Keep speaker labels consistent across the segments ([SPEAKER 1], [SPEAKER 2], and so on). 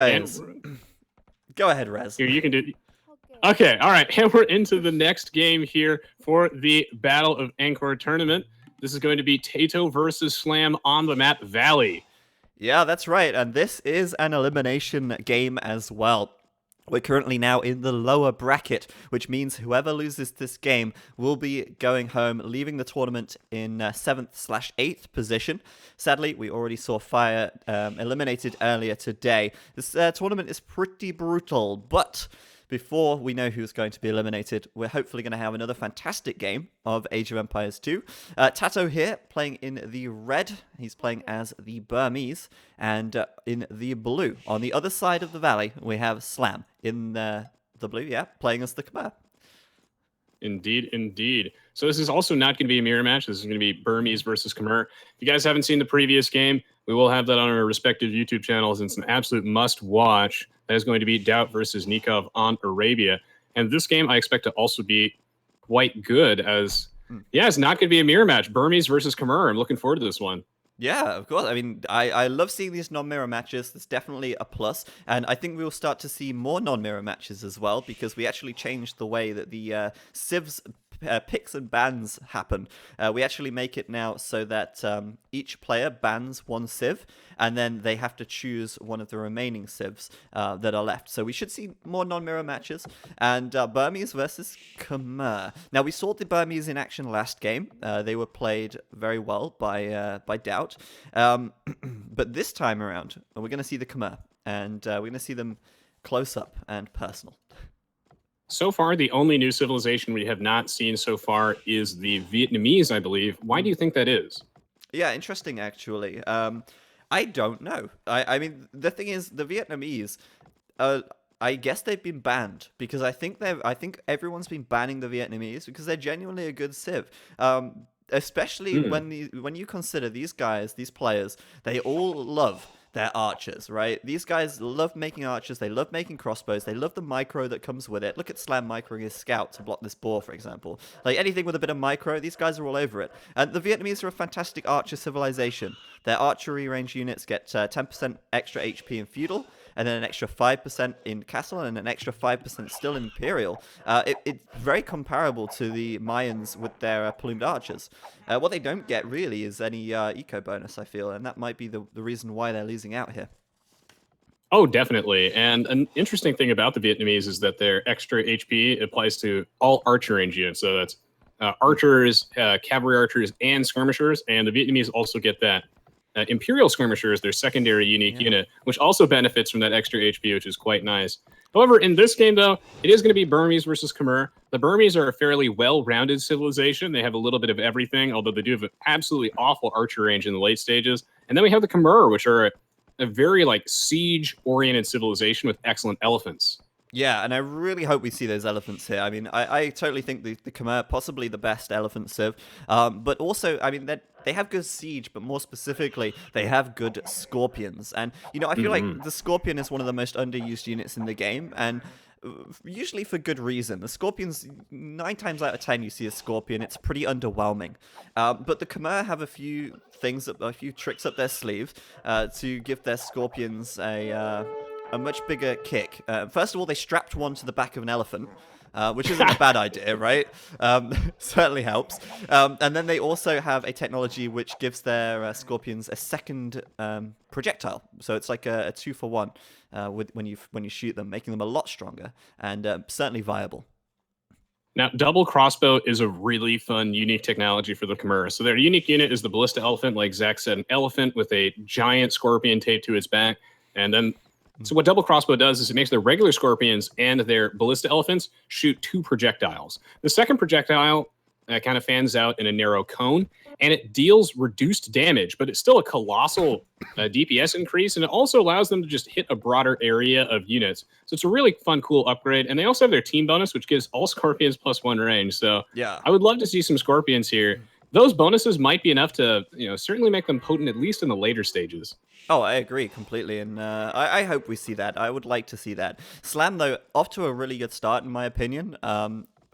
[SPEAKER 1] And
[SPEAKER 2] Go ahead, Rez.
[SPEAKER 1] here you can do. Okay, all right, and we're into the next game here for the Battle of Angkor tournament. This is going to be TaToH versus Slam on the map Valley.
[SPEAKER 2] Yeah, that's right. And this is an elimination game as well. We're currently now in the lower bracket, which means whoever loses this game will be going home, leaving the tournament in 7th/8th position. Sadly, we already saw Fire eliminated earlier today. This tournament is pretty brutal, but before we know who's going to be eliminated, we're hopefully going to have another fantastic game of Age of Empires 2. TaToH here, playing in the red. He's playing as the Burmese. And in the blue, on the other side of the valley, we have Slam. In the blue, yeah, playing as the Khmer.
[SPEAKER 1] Indeed, indeed. So this is also not going to be a mirror match. This is going to be Burmese versus Khmer. If you guys haven't seen the previous game, we will have that on our respective YouTube channels. And it's an absolute must-watch. That is going to be TaToH versus Nikov on Arabia. And this game I expect to also be quite good as, yeah, it's not going to be a mirror match. Burmese versus Khmer. I'm looking forward to this one.
[SPEAKER 2] Yeah, of course. I mean, I love seeing these non-mirror matches. That's definitely a plus. And I think we'll start to see more non-mirror matches as well, because we actually changed the way that the civs picks and bans happen. We actually make it now so that each player bans one civ, and then they have to choose one of the remaining civs that are left. So we should see more non-mirror matches. And Burmese versus Khmer. Now, we saw the Burmese in action last game. They were played very well by TaToH. But this time around, we're going to see the Khmer. And we're going to see them close up and personal.
[SPEAKER 1] So far, the only new civilization we have not seen so far is the Vietnamese, I believe. Why do you think that is?
[SPEAKER 2] Yeah, interesting, actually. I don't know. I mean, the thing is, the Vietnamese, I guess they've been banned because I think everyone's been banning the Vietnamese because they're genuinely a good civ. Especially when you consider these guys, these players, they all love their archers, right? These guys love making archers, they love making crossbows, they love the micro that comes with it. Look at Slam microing his scout to block this boar, for example. Like, anything with a bit of micro, these guys are all over it. And the Vietnamese are a fantastic archer civilization. Their archery range units get 10% extra HP in Feudal, and then an extra 5% in Castle, and an extra 5% still in Imperial. It's very comparable to the Mayans with their plumed archers. What they don't get, really, is any eco bonus, I feel, and that might be the reason why they're losing out here.
[SPEAKER 1] Oh, definitely. And an interesting thing about the Vietnamese is that their extra HP applies to all archer range units. So that's archers, cavalry archers, and skirmishers. And the Vietnamese also get that Imperial skirmishers, their secondary unique unit, which also benefits from that extra HP, which is quite nice. However, in this game, though, it is going to be Burmese versus Khmer. The Burmese are a fairly well-rounded civilization. They have a little bit of everything, although they do have an absolutely awful archer range in the late stages. And then we have the Khmer, which are a very siege-oriented civilization with excellent elephants.
[SPEAKER 2] Yeah, and I really hope we see those elephants here. I mean, I totally think the Khmer possibly the best elephant civ, but also, I mean, they have good siege, but more specifically, they have good scorpions. And, I feel like the scorpion is one of the most underused units in the game, and usually for good reason. The scorpions, 9 times out of 10, you see a scorpion, it's pretty underwhelming. But the Khmer have a few tricks up their sleeve to give their scorpions a much bigger kick. First of all, they strapped one to the back of an elephant, which isn't a bad idea, right? Certainly helps. And then they also have a technology which gives their scorpions a second projectile. So it's like a 2-for-1 when you shoot them, making them a lot stronger and certainly viable.
[SPEAKER 1] Now, double crossbow is a really fun, unique technology for the Khmer. So their unique unit is the ballista elephant, like Zach said, an elephant with a giant scorpion taped to its back. And then so what double crossbow does is it makes their regular scorpions and their ballista elephants shoot 2 projectiles. The second projectile kind of fans out in a narrow cone, and it deals reduced damage, but it's still a colossal DPS increase, and it also allows them to just hit a broader area of units. So it's a really fun, cool upgrade. And they also have their team bonus, which gives all scorpions +1 range. So yeah, I would love to see some scorpions here. Those bonuses might be enough to, certainly make them potent, at least in the later stages.
[SPEAKER 2] Oh, I agree completely, and I hope we see that. I would like to see that. Slam, though, off to a really good start, in my opinion.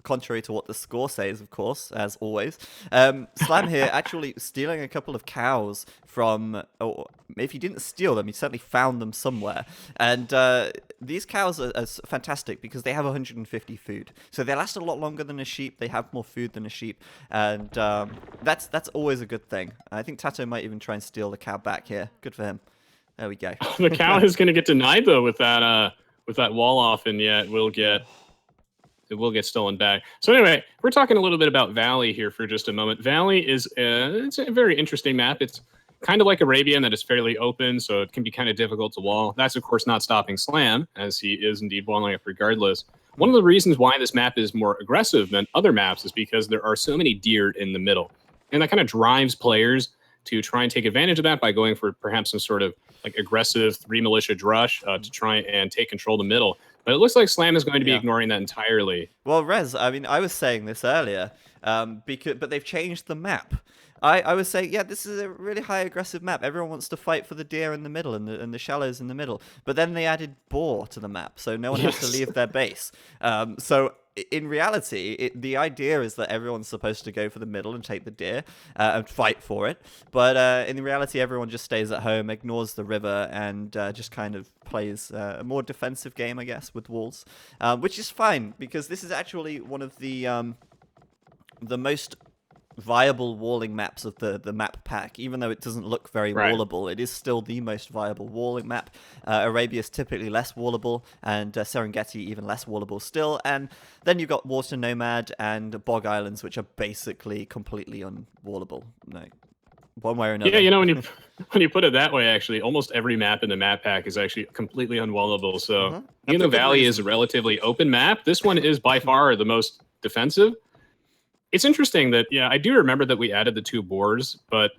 [SPEAKER 2] contrary to what the score says, of course, as always. Slam here actually stealing a couple of cows from, or if he didn't steal them, he certainly found them somewhere. And these cows are fantastic because they have 150 food. So they last a lot longer than a sheep. They have more food than a sheep. And that's always a good thing. I think TaToH might even try and steal the cow back here. Good for him. There we go.
[SPEAKER 1] The cow is going to get denied though with that wall off, and yet it will get stolen back. So anyway, we're talking a little bit about Valley here for just a moment. Valley is it's a very interesting map. It's kind of like Arabia in that it's fairly open, so it can be kind of difficult to wall. That's of course not stopping Slam, as he is indeed walling up regardless. One of the reasons why this map is more aggressive than other maps is because there are so many deer in the middle, and that kind of drives players to try and take advantage of that by going for perhaps some sort of like aggressive 3 militia drush to try and take control of the middle. But it looks like Slam is going to be ignoring that entirely.
[SPEAKER 2] Well, Rez, I mean, I was saying this earlier, but they've changed the map. I was saying, yeah, this is a really high aggressive map. Everyone wants to fight for the deer in the middle and the shallows in the middle. But then they added boar to the map, so no one has to leave their base. So in reality, the idea is that everyone's supposed to go for the middle and take the deer and fight for it. But in reality, everyone just stays at home, ignores the river, and just kind of plays a more defensive game, I guess, with walls, which is fine because this is actually one of the most viable walling maps of the map pack. Even though it doesn't look very wallable, it is still the most viable walling map. Arabia is typically less wallable, and Serengeti even less wallable still. And then you've got Water Nomad and Bog Islands, which are basically completely unwallable. Like, one way or another.
[SPEAKER 1] Yeah, you know, when you put it that way, actually, almost every map in the map pack is actually completely unwallable. So even though Valley is a relatively open map, this one is by far the most defensive. It's interesting that, yeah, I do remember that we added the 2 boars, but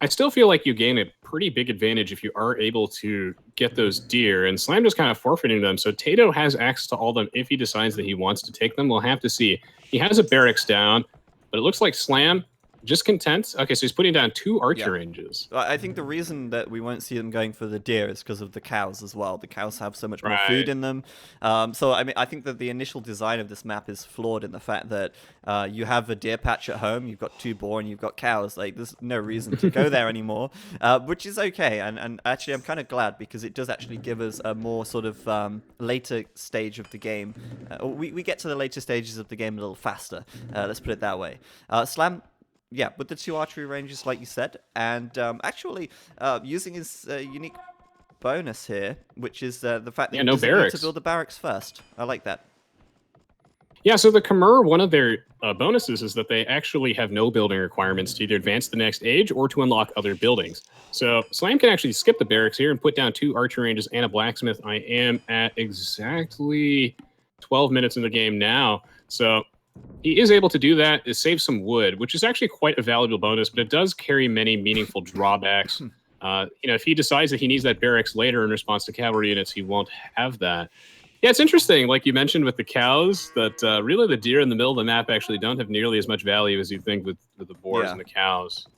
[SPEAKER 1] I still feel like you gain a pretty big advantage if you are able to get those deer, and Slam just kind of forfeiting them. So TaToH has access to all of them if he decides that he wants to take them. We'll have to see. He has a barracks down, but it looks like Slam just content. Okay, so he's putting down 2 archer ranges.
[SPEAKER 2] I think the reason that we won't see them going for the deer is because of the cows as well. The cows have so much more food in them. So I mean, I think that the initial design of this map is flawed in the fact that you have a deer patch at home, you've got 2 boar, and you've got cows. Like, there's no reason to go there anymore, which is okay. And actually, I'm kind of glad because it does actually give us a more sort of later stage of the game. We get to the later stages of the game a little faster. Let's put it that way. Slam. Yeah, with the 2 archery ranges, like you said, and actually using his unique bonus here, which is the fact that he doesn't need to build the barracks first. I like that.
[SPEAKER 1] Yeah, so the Khmer, one of their bonuses is that they actually have no building requirements to either advance the next age or to unlock other buildings. So Slam can actually skip the barracks here and put down 2 archery ranges and a blacksmith. I am at exactly 12 minutes in the game now, so he is able to do that, is save some wood, which is actually quite a valuable bonus, but it does carry many meaningful drawbacks. You know, if he decides that he needs that barracks later in response to cavalry units, he won't have that. Yeah, it's interesting, like you mentioned with the cows, that really the deer in the middle of the map actually don't have nearly as much value as you think with the boars and the cows.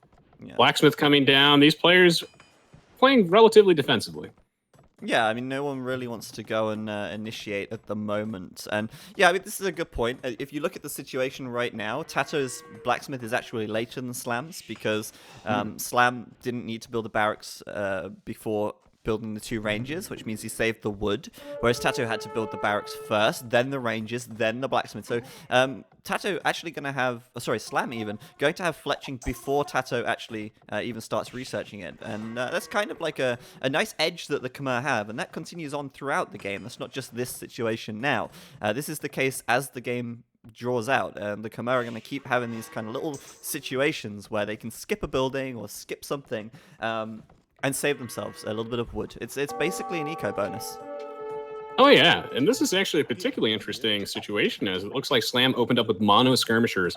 [SPEAKER 1] Blacksmith coming down, these players playing relatively defensively.
[SPEAKER 2] Yeah, I mean, no one really wants to go and initiate at the moment. And yeah, I mean, this is a good point. If you look at the situation right now, TaToH's blacksmith is actually later than Slam's because Slam didn't need to build a barracks before building the 2 ranges, which means he saved the wood, whereas TaToH had to build the barracks first, then the ranges, then the blacksmith. So TaToH actually going to have, Slam even, going to have fletching before TaToH actually even starts researching it. And that's kind of like a nice edge that the Khmer have, and that continues on throughout the game. That's not just this situation now. This is the case as the game draws out, and the Khmer are going to keep having these kind of little situations where they can skip a building or skip something, and save themselves a little bit of wood. It's basically an eco bonus.
[SPEAKER 1] Oh yeah, and this is actually a particularly interesting situation as it looks like Slam opened up with mono skirmishers.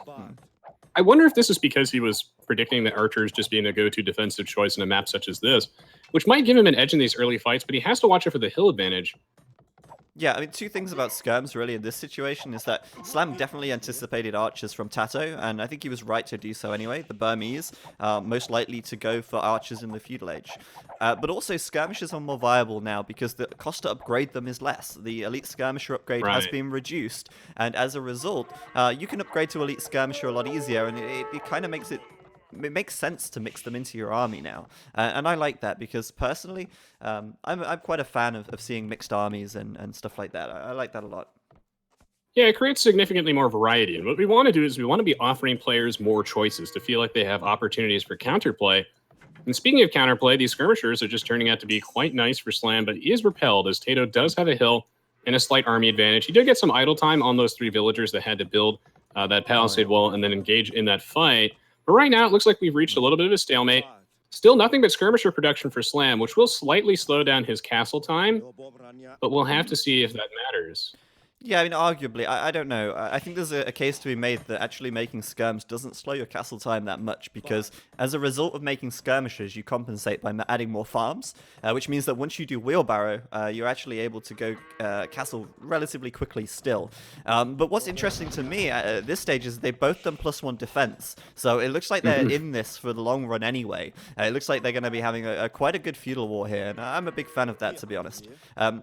[SPEAKER 1] I wonder if this is because he was predicting that archers just being a go-to defensive choice in a map such as this, which might give him an edge in these early fights, but he has to watch it for the hill advantage.
[SPEAKER 2] Yeah, I mean, two things about skirms really in this situation is that Slam definitely anticipated archers from TaToH, and I think he was right to do so anyway. The Burmese are most likely to go for archers in the feudal age. But also, skirmishers are more viable now because the cost to upgrade them is less. The elite skirmisher upgrade has
[SPEAKER 1] Right.
[SPEAKER 2] been reduced, and as a result, you can upgrade to elite skirmisher a lot easier, and it kind of makes it makes sense to mix them into your army now, and I like that because personally, I'm quite a fan of seeing mixed armies and stuff like that. I like that a lot.
[SPEAKER 1] Yeah, it creates significantly more variety. And what we want to do is we want to be offering players more choices to feel like they have opportunities for counterplay. And speaking of counterplay, these skirmishers are just turning out to be quite nice for Slam, but he is repelled as TaToH does have a hill and a slight army advantage. He did get some idle time on those 3 villagers that had to build that palisade wall and then engage in that fight. But right now, it looks like we've reached a little bit of a stalemate. Still nothing but skirmisher production for Slam, which will slightly slow down his castle time, but we'll have to see if that matters.
[SPEAKER 2] Yeah, I mean, arguably, I don't know. I think there's a case to be made that actually making skirms doesn't slow your castle time that much because as a result of making skirmishers, you compensate by adding more farms, which means that once you do wheelbarrow, you're actually able to go castle relatively quickly still. But what's interesting to me at this stage is they've both done +1 defense, so it looks like they're in this for the long run anyway. It looks like they're going to be having quite a good feudal war here, and I'm a big fan of that, to be honest.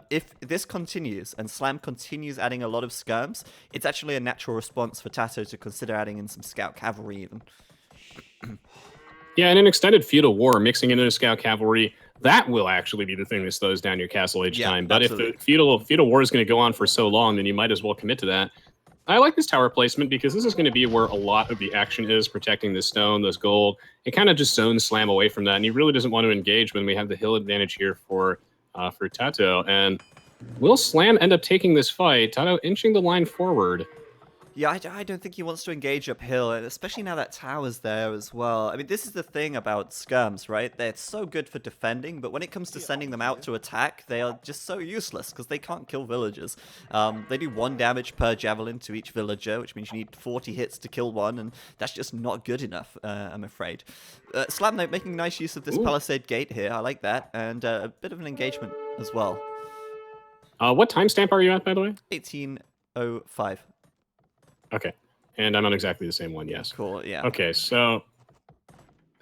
[SPEAKER 2] If this continues and Slam continues adding a lot of skirms, it's actually a natural response for TaToH to consider adding in some scout cavalry even.
[SPEAKER 1] Yeah, and an extended feudal war mixing into scout cavalry, that will actually be the thing that slows down your castle age time. But
[SPEAKER 2] absolutely.
[SPEAKER 1] if the feudal war is going to go on for so long, then you might as well commit to that. I like this tower placement because this is going to be where a lot of the action is, protecting the stone, those gold. It kind of just zones Slam away from that, and he really doesn't want to engage when we have the hill advantage here for TaToH. And will Slam end up taking this fight? TaToH inching the line forward.
[SPEAKER 2] Yeah, I don't think he wants to engage uphill, and especially now that tower's there as well. I mean, this is the thing about skirms, right? They're so good for defending, but when it comes to sending them out to attack, they are just so useless because they can't kill villagers. They do 1 damage per javelin to each villager, which means you need 40 hits to kill one, and that's just not good enough, I'm afraid. Slam, though, making nice use of this palisade gate here. I like that, and a bit of an engagement as well.
[SPEAKER 1] What timestamp are you at, by the way?
[SPEAKER 2] 1805.
[SPEAKER 1] Okay. And I'm on exactly the same one, yes.
[SPEAKER 2] Cool, yeah.
[SPEAKER 1] Okay, so...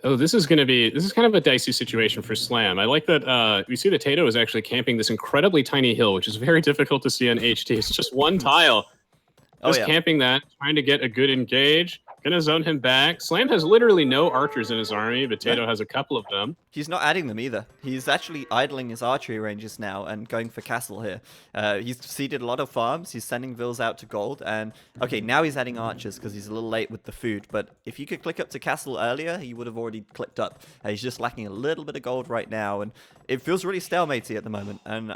[SPEAKER 1] Oh, this is kind of a dicey situation for Slam. I like that we see that TaToH is actually camping this incredibly tiny hill, which is very difficult to see on HT. It's just 1 tile. Just camping that, trying to get a good engage. Gonna zone him back. Slam has literally no archers in his army, but TaToH has a couple of them.
[SPEAKER 2] He's not adding them either. He's actually idling his archery ranges now and going for castle here. He's seeded a lot of farms. He's sending vills out to gold. And, okay, now he's adding archers because he's a little late with the food. But if you could click up to castle earlier, he would have already clicked up. He's just lacking a little bit of gold right now. And it feels really stalematey at the moment. And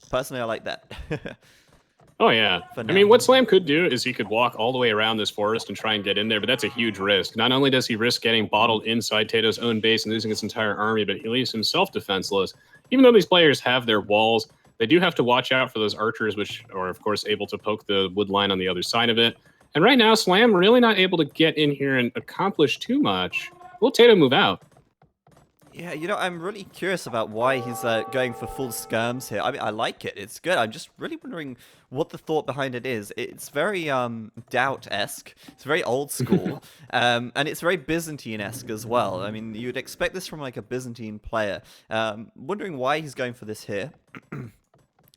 [SPEAKER 2] personally, I like that.
[SPEAKER 1] Oh, yeah. I mean, what Slam could do is he could walk all the way around this forest and try and get in there, but that's a huge risk. Not only does he risk getting bottled inside TaToH's own base and losing his entire army, but he leaves himself defenseless. Even though these players have their walls, they do have to watch out for those archers, which are, of course, able to poke the wood line on the other side of it. And right now, Slam really not able to get in here and accomplish too much. Will TaToH move out?
[SPEAKER 2] Yeah, you know, I'm really curious about why he's going for full skirms here. I mean, I like it. It's good. I'm just really wondering what the thought behind it is. It's very Doubt-esque. It's very old school. And it's very Byzantine-esque as well. I mean, you'd expect this from like a Byzantine player. Wondering why he's going for this here.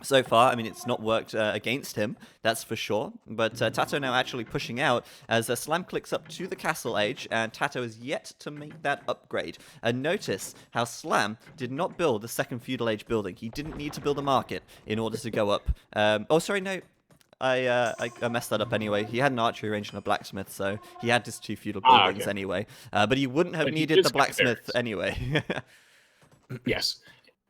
[SPEAKER 2] So far, I mean, it's not worked against him, that's for sure. But TaToH now actually pushing out as Slam clicks up to the castle age, and TaToH is yet to make that upgrade. And notice how Slam did not build the second feudal age building. He didn't need to build a market in order to go up. Oh, sorry, no. I messed that up anyway. He had an archery range and a blacksmith, so he had just 2 feudal buildings anyway. But he wouldn't have needed the blacksmith anyway.
[SPEAKER 1] Yes.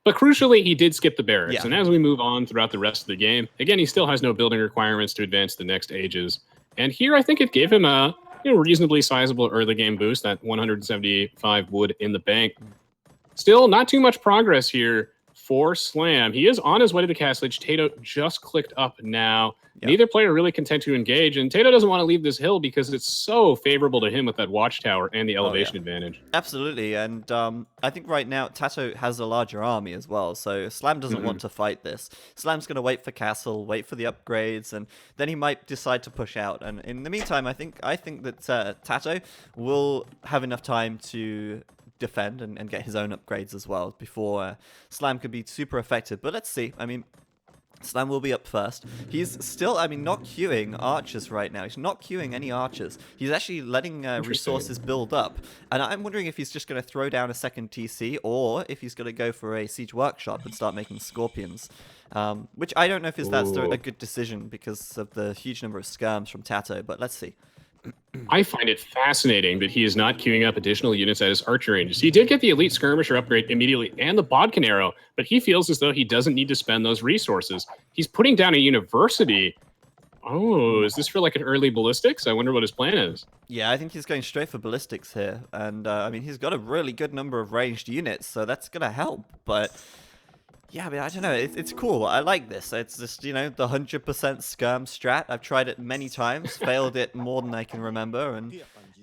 [SPEAKER 1] But crucially, he did skip the barracks.
[SPEAKER 2] Yeah.
[SPEAKER 1] And as we move on throughout the rest of the game, again, he still has no building requirements to advance the next ages. And here, I think it gave him a reasonably sizable early game boost, that 175 wood in the bank. Still, not too much progress here for Slam. He is on his way to the castle edge. TaToH just clicked up now.
[SPEAKER 2] Yep.
[SPEAKER 1] Neither player really content to engage, and TaToH doesn't want to leave this hill because it's so favorable to him with that watchtower and the elevation advantage.
[SPEAKER 2] Absolutely, and I think right now TaToH has a larger army as well, so Slam doesn't want to fight this. Slam's going to wait for castle, wait for the upgrades, and then he might decide to push out. And in the meantime, I think that TaToH will have enough time to defend and get his own upgrades as well before Slam could be super effective. But let's see. I mean, Slam will be up first. He's still, I mean, not queuing archers right now. He's not queuing any archers. He's actually letting resources build up. And I'm wondering if he's just going to throw down a second TC or if he's going to go for a siege workshop and start making scorpions. Which I don't know if that's a good decision because of the huge number of skirms from TaToH, but let's see.
[SPEAKER 1] I find it fascinating that he is not queuing up additional units at his archer ranges. He did get the elite skirmisher upgrade immediately and the bodkin arrow, but he feels as though he doesn't need to spend those resources. He's putting down a university. Oh, is this for like an early ballistics? I wonder what his plan is.
[SPEAKER 2] Yeah, I think he's going straight for ballistics here. And, I mean, he's got a really good number of ranged units, so that's going to help. But, yeah, I mean, I don't know. It's cool. I like this. It's just, you know, the 100% skirm strat. I've tried it many times, failed it more than I can remember, and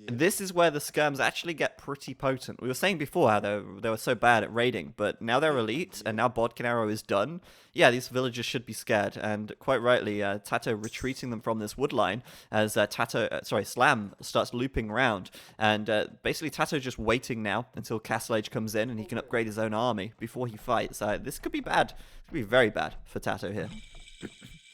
[SPEAKER 2] this is where the skirms actually get pretty potent. We were saying before how they were so bad at raiding, but now they're elite, and now bodkin arrow is done. Yeah, these villagers should be scared, and quite rightly, TaToH retreating them from this wood line as Slam starts looping around, and basically TaToH just waiting now until Castle Age comes in and he can upgrade his own army before he fights. This could be bad. This could be very bad for TaToH here.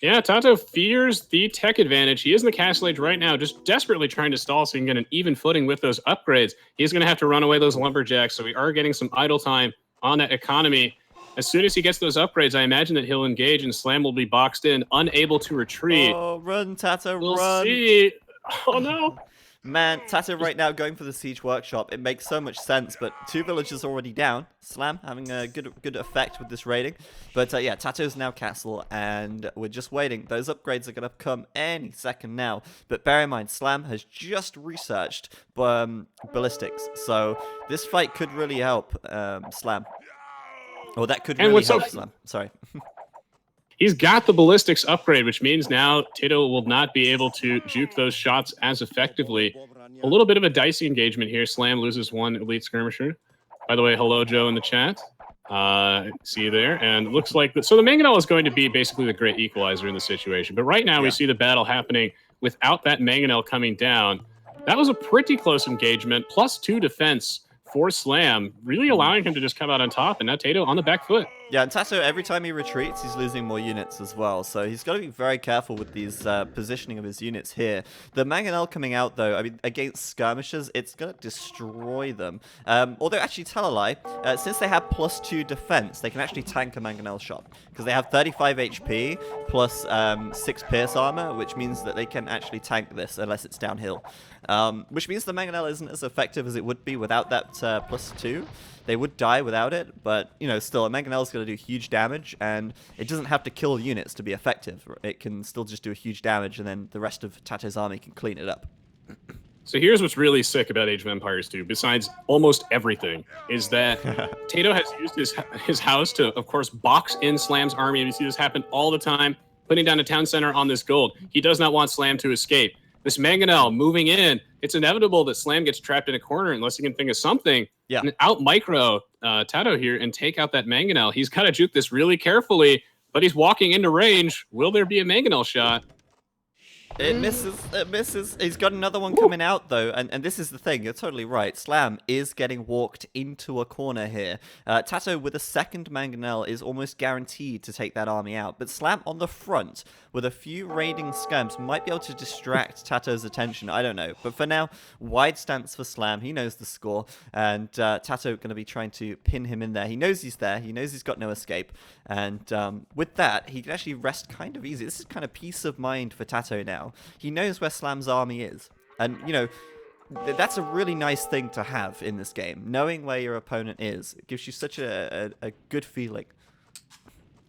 [SPEAKER 1] Yeah, TaToH fears the tech advantage. He is in the castle age right now, just desperately trying to stall so he can get an even footing with those upgrades. He's going to have to run away those lumberjacks, so we are getting some idle time on that economy. As soon as he gets those upgrades, I imagine that he'll engage and Slam will be boxed in, unable to retreat.
[SPEAKER 2] Oh, run, TaToH,
[SPEAKER 1] we'll
[SPEAKER 2] run!
[SPEAKER 1] See. Oh, no.
[SPEAKER 2] Man, TaToH right now going for the siege workshop. It makes so much sense, but 2 villagers already down. Slam having a good effect with this raiding. But yeah, TaToH's now castle, and we're just waiting. Those upgrades are going to come any second now. But bear in mind, Slam has just researched ballistics, so this fight could really help Slam. Or that could really help Slam. Sorry.
[SPEAKER 1] He's got the ballistics upgrade, which means now TaToH will not be able to juke those shots as effectively. A little bit of a dicey engagement here. Slam loses 1 elite skirmisher. By the way, hello, Joe, in the chat. See you there. And looks like... So the mangonel is going to be basically the great equalizer in the situation. But right now we see the battle happening without that mangonel coming down. That was a pretty close engagement. +2 defense for Slam, really allowing him to just come out on top, and now TaToH on the back foot.
[SPEAKER 2] Yeah, and TaToH, every time he retreats, he's losing more units as well, so he's got to be very careful with these positioning of his units here. The mangonel coming out, though, I mean, against skirmishers, it's going to destroy them. Although, actually, tell a lie, since they have +2 defense, they can actually tank a mangonel shot, because they have 35 HP plus 6 pierce armor, which means that they can actually tank this, unless it's downhill. Which means the mangonel isn't as effective as it would be without that +2. They would die without it, but, you know, still, a mangonel is going to do huge damage, and it doesn't have to kill units to be effective. It can still just do a huge damage, and then the rest of TaToH's army can clean it up.
[SPEAKER 1] So here's what's really sick about Age of Empires 2, besides almost everything, is that TaToH has used his house to, of course, box in Slam's army, and you see this happen all the time, putting down a town center on this gold. He does not want Slam to escape. This mangonel moving in, it's inevitable that Slam gets trapped in a corner unless he can think of something.
[SPEAKER 2] Yeah.
[SPEAKER 1] And out micro TaToH here and take out that mangonel. He's got to juke this really carefully, but he's walking into range. Will there be a mangonel shot?
[SPEAKER 2] It misses, it misses. He's got another one coming out, though, and this is the thing, you're totally right. Slam is getting walked into a corner here. TaToH with a second mangonel is almost guaranteed to take that army out, but Slam on the front with a few raiding skirms might be able to distract TaToH's attention, I don't know. But for now, wide stance for Slam, he knows the score, and TaToH going to be trying to pin him in there. He knows he's there, he knows he's got no escape, and with that, he can actually rest kind of easy. This is kind of peace of mind for TaToH now. He knows where Slam's army is. And, you know, that's a really nice thing to have in this game. Knowing where your opponent is. It gives you such a good feeling.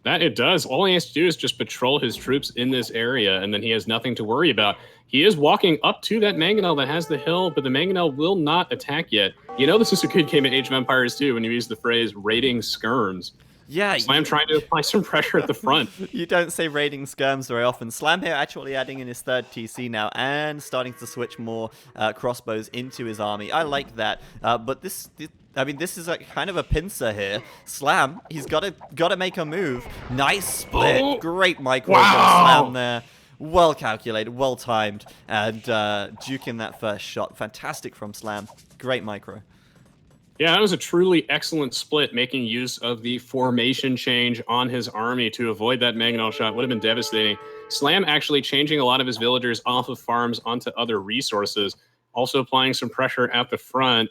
[SPEAKER 1] That it does. All he has to do is just patrol his troops in this area, and then he has nothing to worry about. He is walking up to that mangonel that has the hill, but the mangonel will not attack yet. You know this is a good game of Age of Empires 2 when you use the phrase raiding skirms.
[SPEAKER 2] Yeah,
[SPEAKER 1] Slam trying to apply some pressure at the front.
[SPEAKER 2] you don't say raiding skirms very often. Slam here actually adding in his third TC now and starting to switch more crossbows into his army. I like that. But this is a kind of a pincer here. Slam, he's got to make a move. Nice split.
[SPEAKER 1] Oh,
[SPEAKER 2] Great micro
[SPEAKER 1] wow.
[SPEAKER 2] from Slam there. Well calculated, well timed, and duking that first shot. Fantastic from Slam. Great micro.
[SPEAKER 1] Yeah, that was a truly excellent split, making use of the formation change on his army to avoid that mangonel shot. Would have been devastating. Slam actually changing a lot of his villagers off of farms onto other resources, also applying some pressure at the front.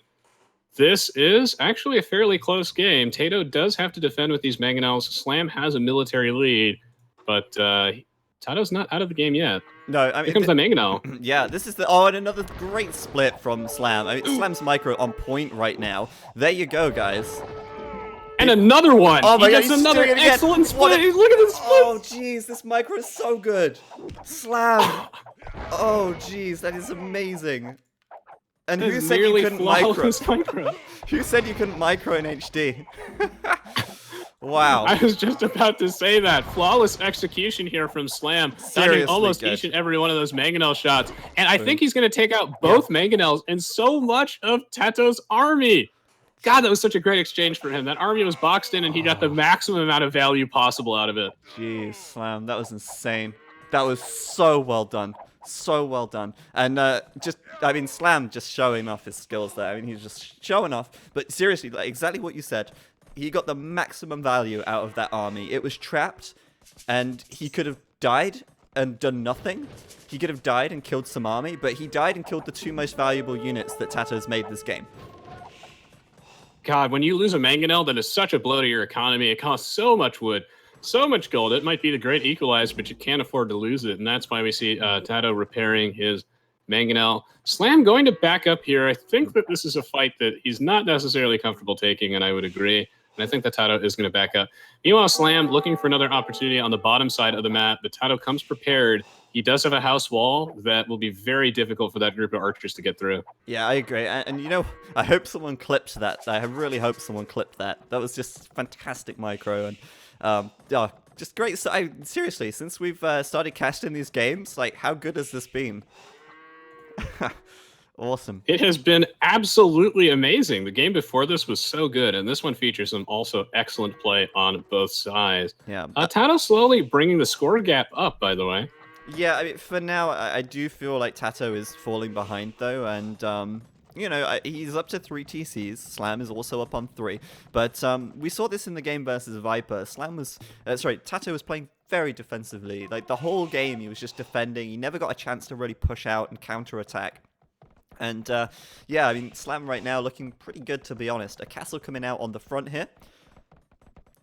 [SPEAKER 1] This is actually a fairly close game. TaToH does have to defend with these mangonels. Slam has a military lead, but TaToH's not out of the game yet.
[SPEAKER 2] No, I mean,
[SPEAKER 1] here comes the mangonel.
[SPEAKER 2] Yeah, this is and another great split from Slam. I mean, Slam's micro on point right now. There you go, guys.
[SPEAKER 1] And another one.
[SPEAKER 2] Oh my
[SPEAKER 1] he
[SPEAKER 2] God,
[SPEAKER 1] gets another
[SPEAKER 2] doing it again.
[SPEAKER 1] excellent split. Look at this split.
[SPEAKER 2] Oh, jeez, this micro is so good. Slam. Oh, jeez, that is amazing. And who said you couldn't micro? Who said you couldn't micro in HD? Wow.
[SPEAKER 1] I was just about to say that. Flawless execution here from Slam. Dodging almost each and every one of those mangonel shots. And I think he's going to take out both mangonels and so much of TaToH's army. God, that was such a great exchange for him. That army was boxed in and he got the maximum amount of value possible out of it.
[SPEAKER 2] Jeez, Slam, that was insane. That was so well done. So well done. And Slam just showing off his skills there. I mean, he's just showing off. But seriously, like exactly what you said. He got the maximum value out of that army. It was trapped, and he could have died and done nothing. He could have died and killed some army, but he died and killed the two most valuable units that TaToH's made this game.
[SPEAKER 1] God, when you lose a mangonel, that is such a blow to your economy. It costs so much wood, so much gold. It might be the great equalizer, but you can't afford to lose it, and that's why we see TaToH repairing his mangonel. Slam going to back up here. I think that this is a fight that he's not necessarily comfortable taking, and I would agree. And I think that TaToH is going to back up. Meanwhile, Slam looking for another opportunity on the bottom side of the map. But TaToH comes prepared. He does have a house wall that will be very difficult for that group of archers to get through. Yeah,
[SPEAKER 2] I agree. And you know, I hope someone clipped that. I really hope someone clipped that. That was just fantastic micro. And just great. So seriously, since we've started casting these games, like, how good has this been? Awesome.
[SPEAKER 1] It has been absolutely amazing. The game before this was so good, and this one features some also excellent play on both sides.
[SPEAKER 2] Yeah.
[SPEAKER 1] TaToH slowly bringing the score gap up, by the way.
[SPEAKER 2] Yeah, I mean, for now, I do feel like TaToH is falling behind, though, and you know, he's up to 3 TCs. Slam is also up on 3. But we saw this in the game versus Viper. TaToH was playing very defensively. Like, the whole game, he was just defending. He never got a chance to really push out and counterattack. And, yeah, I mean, Slam right now looking pretty good, to be honest. A castle coming out on the front here.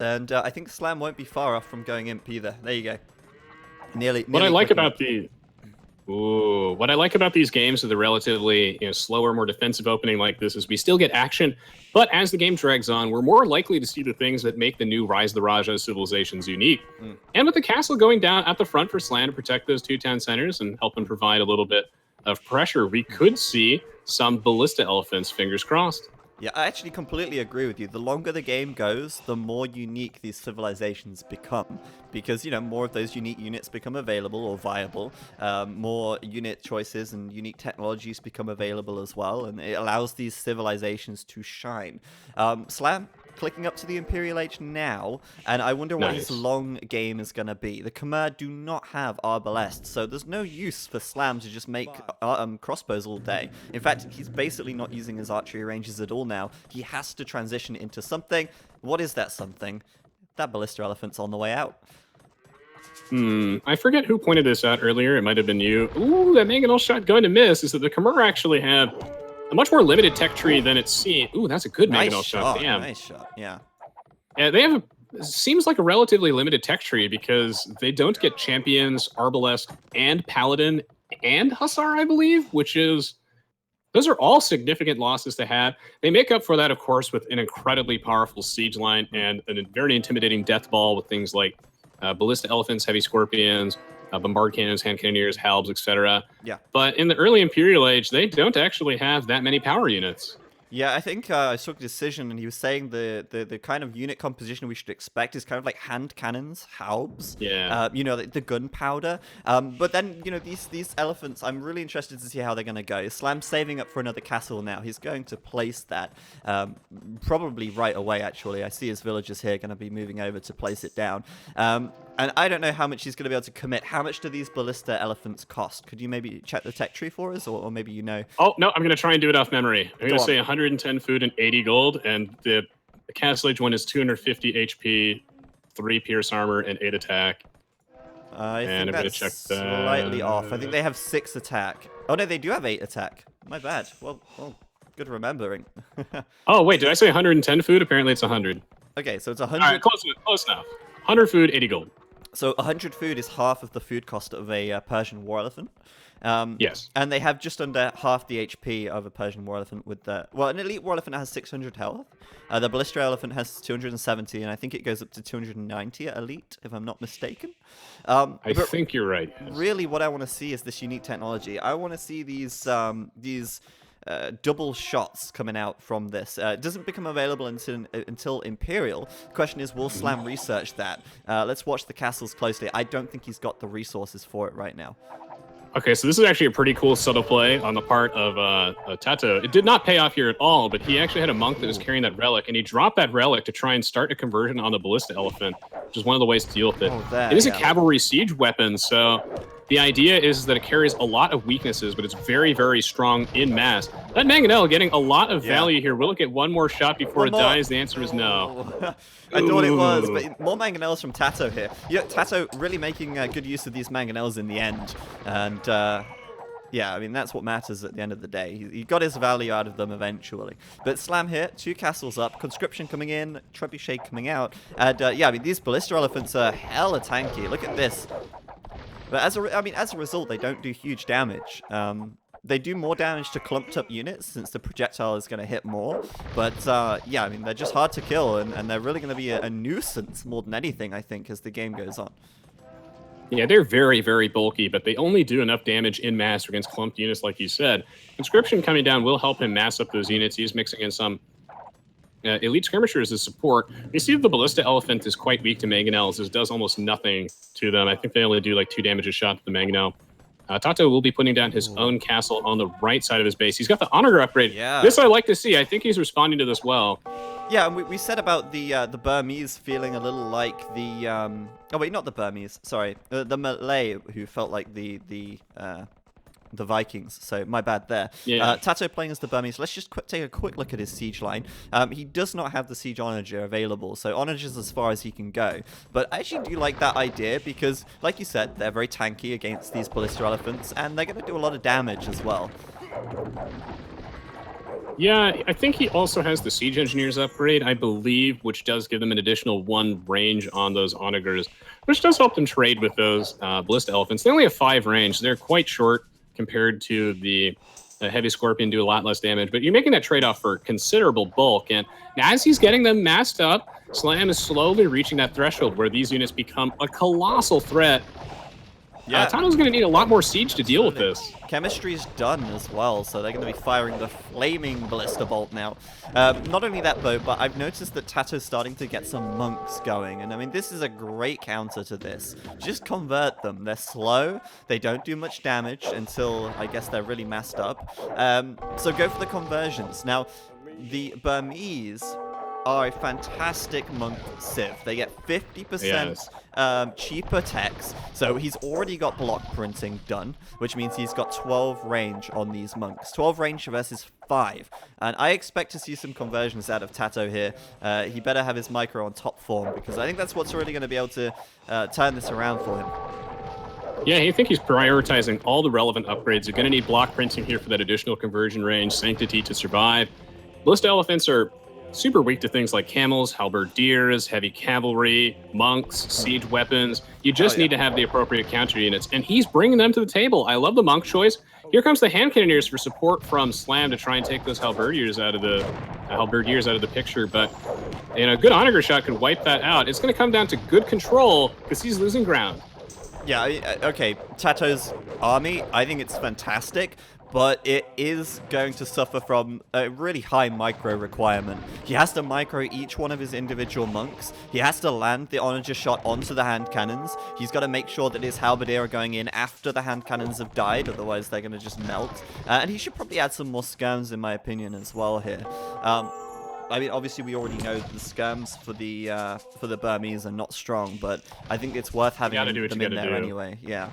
[SPEAKER 2] And I think Slam won't be far off from going imp either. There you go. Nearly
[SPEAKER 1] what I like about these games with a relatively slower, more defensive opening like this is we still get action, but as the game drags on, we're more likely to see the things that make the new Rise of the Raja civilizations unique. And with the castle going down at the front for Slam to protect those 2 town centers and help them provide a little bit of pressure, we could see some ballista elephants, fingers crossed.
[SPEAKER 2] Yeah, I actually completely agree with you. The longer the game goes, the more unique these civilizations become. Because, you know, more of those unique units become available or viable. More unit choices and unique technologies become available as well. And it allows these civilizations to shine. Slam, clicking up to the Imperial Age now. And I wonder what his long game is going to be. The Khmer do not have Arbalest. So there's no use for Slam to just make crossbows all day. In fact, he's basically not using his archery ranges at all now. He has to transition into something. What is that something? That ballista elephant's on the way out.
[SPEAKER 1] I forget who pointed this out earlier. It might have been you. Ooh, that mangonel shot going to miss. Is that the Khmer actually have a much more limited tech tree than it seems. Ooh, that's a good mangonel shot. Damn.
[SPEAKER 2] Nice shot, yeah.
[SPEAKER 1] Yeah, they have seems like a relatively limited tech tree because they don't get champions, arbalest, and paladin, and hussar, I believe, those are all significant losses to have. They make up for that, of course, with an incredibly powerful siege line and a very intimidating death ball with things like ballista elephants, heavy scorpions, bombard cannons, hand cannoneers, halbs, etc.
[SPEAKER 2] Yeah.
[SPEAKER 1] But in the early Imperial Age, they don't actually have that many power units.
[SPEAKER 2] Yeah, I think I saw a decision, and he was saying the kind of unit composition we should expect is kind of like hand cannons, haubs,
[SPEAKER 1] Yeah.
[SPEAKER 2] you know, the gunpowder. But then, you know, these elephants, I'm really interested to see how they're going to go. Slam's saving up for another castle now. He's going to place that probably right away, actually. I see his villagers here going to be moving over to place it down. And I don't know how much he's going to be able to commit. How much do these ballista elephants cost? Could you maybe check the tech tree for us, or maybe you know?
[SPEAKER 1] Oh, no, I'm going to try and do it off memory. I'm going to
[SPEAKER 2] on.
[SPEAKER 1] say 110 food and 80 gold, and the Castle Age one is 250 HP, 3 pierce armor, and 8 attack.
[SPEAKER 2] I
[SPEAKER 1] And
[SPEAKER 2] think
[SPEAKER 1] I'm gonna
[SPEAKER 2] that's
[SPEAKER 1] check
[SPEAKER 2] slightly off. I
[SPEAKER 1] that.
[SPEAKER 2] think they have 6 attack. Oh no, they do have 8 attack. My bad. Well, good remembering.
[SPEAKER 1] Oh, wait, did I say 110 food? Apparently it's 100.
[SPEAKER 2] Okay, so it's
[SPEAKER 1] All
[SPEAKER 2] 100.
[SPEAKER 1] right, close enough. 100 food, 80 gold.
[SPEAKER 2] So 100 food is half of the food cost of a Persian war elephant.
[SPEAKER 1] Yes.
[SPEAKER 2] And they have just under half the HP of a Persian war elephant with the... Well, an elite war elephant has 600 health. The ballista elephant has 270, and I think it goes up to 290 at elite, if I'm not mistaken.
[SPEAKER 1] I think you're right. Yes.
[SPEAKER 2] Really, what I want to see is this unique technology. I want to see these double shots coming out from this. It doesn't become available until Imperial. The question is, will Slam research that? Let's watch the castles closely. I don't think he's got the resources for it right now.
[SPEAKER 1] Okay, so this is actually a pretty cool subtle play on the part of TaToH. It did not pay off here at all, but he actually had a monk that was carrying that relic, and he dropped that relic to try and start a conversion on the ballista elephant, which is one of the ways to deal with it. It is a cavalry siege weapon, so the idea is that it carries a lot of weaknesses, but it's very, very strong in mass. That Mangonel getting a lot of value here. Will it get one more shot before it dies? The answer is no.
[SPEAKER 2] I thought it was, but more mangonels from TaToH here. You know, TaToH really making good use of these mangonels in the end. And, yeah, I mean, that's what matters at the end of the day. He got his value out of them eventually. But Slam here, 2 castles up, conscription coming in, trebuchet coming out. And, yeah, I mean, these ballista elephants are hella tanky. Look at this. But as a result, they don't do huge damage. They do more damage to clumped up units since the projectile is going to hit more. But yeah, I mean, they're just hard to kill, and they're really going to be a nuisance more than anything, I think, as the game goes on.
[SPEAKER 1] Yeah, they're very, very bulky, but they only do enough damage in mass against clumped units, like you said. Conscription coming down will help him mass up those units. He's mixing in some elite skirmishers as support. You see that the ballista elephant is quite weak to mangonels. It does almost nothing to them. I think they only do like 2 damage a shot to the mangonel. TaToH will be putting down his own castle on the right side of his base. He's got the honor upgrade.
[SPEAKER 2] Yeah.
[SPEAKER 1] This I like to see. I think he's responding to this well.
[SPEAKER 2] Yeah, and we said about the Burmese feeling a little like the oh wait, not the Burmese, sorry, the Malay who felt like the Vikings. So my bad there.
[SPEAKER 1] Yeah.
[SPEAKER 2] TaToH playing as the Burmese. Let's just take a quick look at his siege line. He does not have the siege onager available, so onager is as far as he can go. But I actually do like that idea because, like you said, they're very tanky against these ballista elephants, and they're going to do a lot of damage as well.
[SPEAKER 1] Yeah, I think he also has the Siege Engineers upgrade, I believe, which does give them an additional 1 range on those onagers, which does help them trade with those ballista elephants. They only have 5 range, so they're quite short compared to the Heavy Scorpion, do a lot less damage. But you're making that trade-off for considerable bulk, and as he's getting them masked up, Slam is slowly reaching that threshold where these units become a colossal threat. Yeah, TaToH's going to need a lot more siege to deal with this.
[SPEAKER 2] Chemistry's done as well, so they're going to be firing the flaming ballista bolt now. Not only that, though, but I've noticed that TaToH's starting to get some monks going, and I mean, this is a great counter to this. Just convert them. They're slow, they don't do much damage until, I guess, they're really massed up. So go for the conversions. Now, the Burmese are a fantastic monk civ. They get 50% cheaper techs, so he's already got block printing done, which means he's got 12 range on these monks. 12 range versus 5, and I expect to see some conversions out of TaToH here. He better have his micro on top form, because I think that's what's really going to be able to turn this around for him.
[SPEAKER 1] Yeah, I think he's prioritizing all the relevant upgrades. You're going to need block printing here for that additional conversion range, sanctity to survive. Ballista elephants are super weak to things like camels, halberdiers, heavy cavalry, monks, siege weapons. You just need to have the appropriate counter units, and he's bringing them to the table. I love the monk choice. Here comes the hand cannoneers for support from Slam to try and take those halberdiers out of the picture, but a good onager shot could wipe that out. It's going to come down to good control because he's losing ground.
[SPEAKER 2] Yeah, okay, TaToH's army, I think it's fantastic, but it is going to suffer from a really high micro requirement. He has to micro each one of his individual monks. He has to land the onager shot onto the hand cannons. He's got to make sure that his halberdier are going in after the hand cannons have died, otherwise they're going to just melt. And he should probably add some more skirms, in my opinion, as well here. I mean, obviously, we already know that the skirms for the Burmese are not strong, but I think it's worth having them in there anyway. Yeah.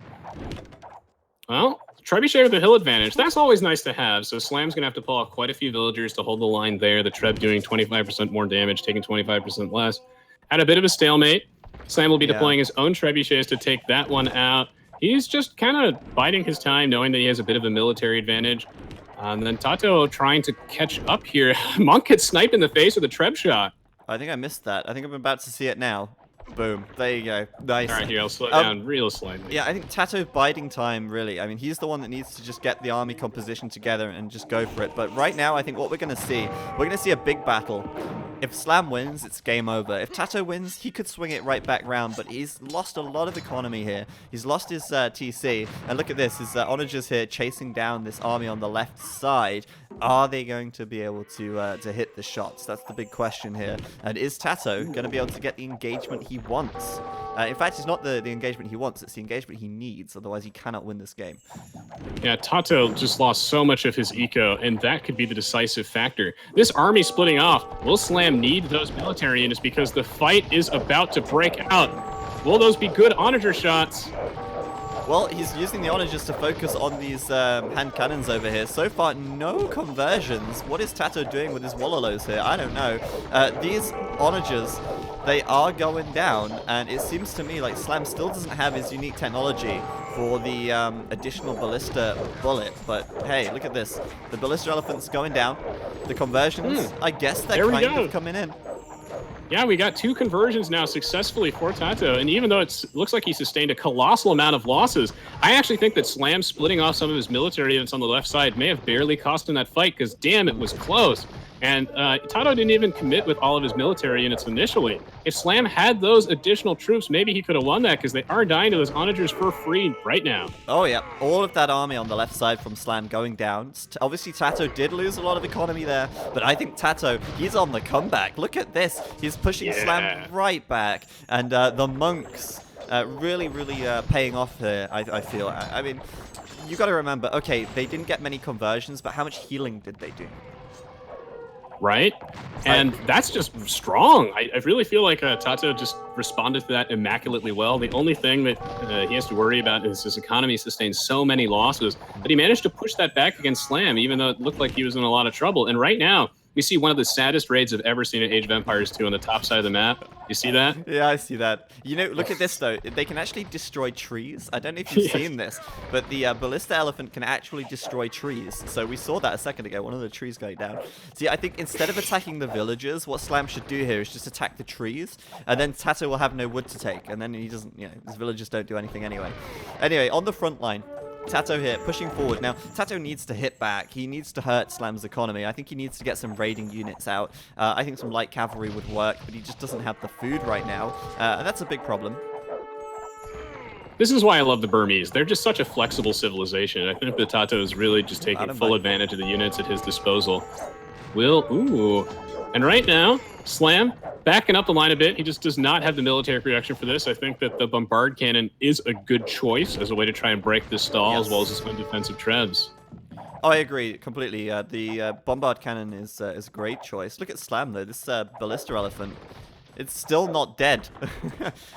[SPEAKER 1] Well, Trebuchet with the hill advantage. That's always nice to have. So Slam's going to have to pull off quite a few villagers to hold the line there. The Treb doing 25% more damage, taking 25% less. At a bit of a stalemate. Slam will be deploying his own Trebuchets to take that one out. He's just kind of biding his time, knowing that he has a bit of a military advantage. And then TaToH trying to catch up here. Monk gets sniped in the face with a Treb shot.
[SPEAKER 2] I think I missed that. I think I'm about to see it now. Boom. There you go. Nice.
[SPEAKER 1] All right, here, I'll slow down real slightly.
[SPEAKER 2] Yeah, I think TaToH biding time, really. I mean, he's the one that needs to just get the army composition together and just go for it. But right now, I think what we're going to see a big battle. If Slam wins, it's game over. If TaToH wins, he could swing it right back round, but he's lost a lot of economy here. He's lost his TC, and look at this, his onagers here chasing down this army on the left side. Are they going to be able to hit the shots? That's the big question here. And is TaToH going to be able to get the engagement he wants? In fact, it's not the engagement he wants, it's the engagement he needs, otherwise he cannot win this game.
[SPEAKER 1] Yeah, TaToH just lost so much of his eco, and that could be the decisive factor. This army splitting off, will Slam need those military units because the fight is about to break out? Will those be good onager shots?
[SPEAKER 2] Well, he's using the onagers to focus on these hand cannons over here. So far, no conversions. What is TaToH doing with his Wololos here? I don't know. These onagers, they are going down, and it seems to me like Slam still doesn't have his unique technology for the additional ballista bullet. But hey, look at this. The ballista elephant's going down. The conversions, I guess they're kind of coming in.
[SPEAKER 1] Yeah, we got 2 conversions now successfully for TaToH, and even though it looks like he sustained a colossal amount of losses, I actually think that Slam splitting off some of his military units on the left side may have barely cost him that fight, because damn, it was close. And TaToH didn't even commit with all of his military units initially. If Slam had those additional troops, maybe he could have won that, because they are dying to those onagers for free right now.
[SPEAKER 2] Oh yeah, all of that army on the left side from Slam going down. Obviously TaToH did lose a lot of economy there, but I think TaToH, he's on the comeback. Look at this. He's pushing Slam right back, and the monks really paying off here, I feel. I mean, you got to remember, okay, they didn't get many conversions, but how much healing did they do?
[SPEAKER 1] Right? And that's just strong. I really feel like TaToH just responded to that immaculately well. The only thing that he has to worry about is his economy sustained so many losses, but he managed to push that back against Slam, even though it looked like he was in a lot of trouble. And right now, we see one of the saddest raids I've ever seen in Age of Empires 2 on the top side of the map. You see that?
[SPEAKER 2] Yeah, I see that. You know, look at this, though. They can actually destroy trees. I don't know if you've seen this, but the ballista elephant can actually destroy trees. So we saw that a second ago, one of the trees going down. See, I think instead of attacking the villagers, what Slam should do here is just attack the trees, and then TaToH will have no wood to take, and then he doesn't, you know, his villagers don't do anything anyway. Anyway, on the front line, TaToH here, pushing forward. Now, TaToH needs to hit back. He needs to hurt Slam's economy. I think he needs to get some raiding units out. I think some light cavalry would work, but he just doesn't have the food right now. And that's a big problem.
[SPEAKER 1] This is why I love the Burmese. They're just such a flexible civilization. I think that TaToH is really just taking full advantage of the units at his disposal. And right now, Slam backing up the line a bit. He just does not have the military production for this. I think that the bombard cannon is a good choice as a way to try and break this stall, as well as his own defensive trebs.
[SPEAKER 2] Oh, I agree completely. The bombard cannon is a great choice. Look at Slam, though. This ballista elephant, it's still not dead.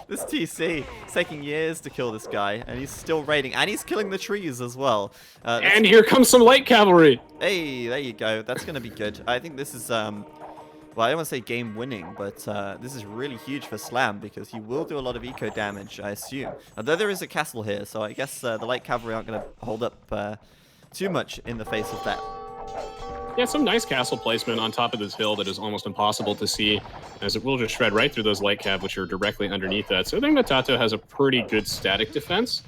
[SPEAKER 2] This TC, it's taking years to kill this guy, and he's still raiding, and he's killing the trees as well.
[SPEAKER 1] And here comes some light cavalry.
[SPEAKER 2] Hey, there you go. That's going to be good. I think this is... well, I don't want to say game-winning, but this is really huge for Slam because he will do a lot of eco damage, I assume. Although there is a castle here, so I guess the light cavalry aren't going to hold up too much in the face of that.
[SPEAKER 1] Yeah, some nice castle placement on top of this hill that is almost impossible to see, as it will just shred right through those light cav, which are directly underneath that. So I think that TaToH has a pretty good static defense.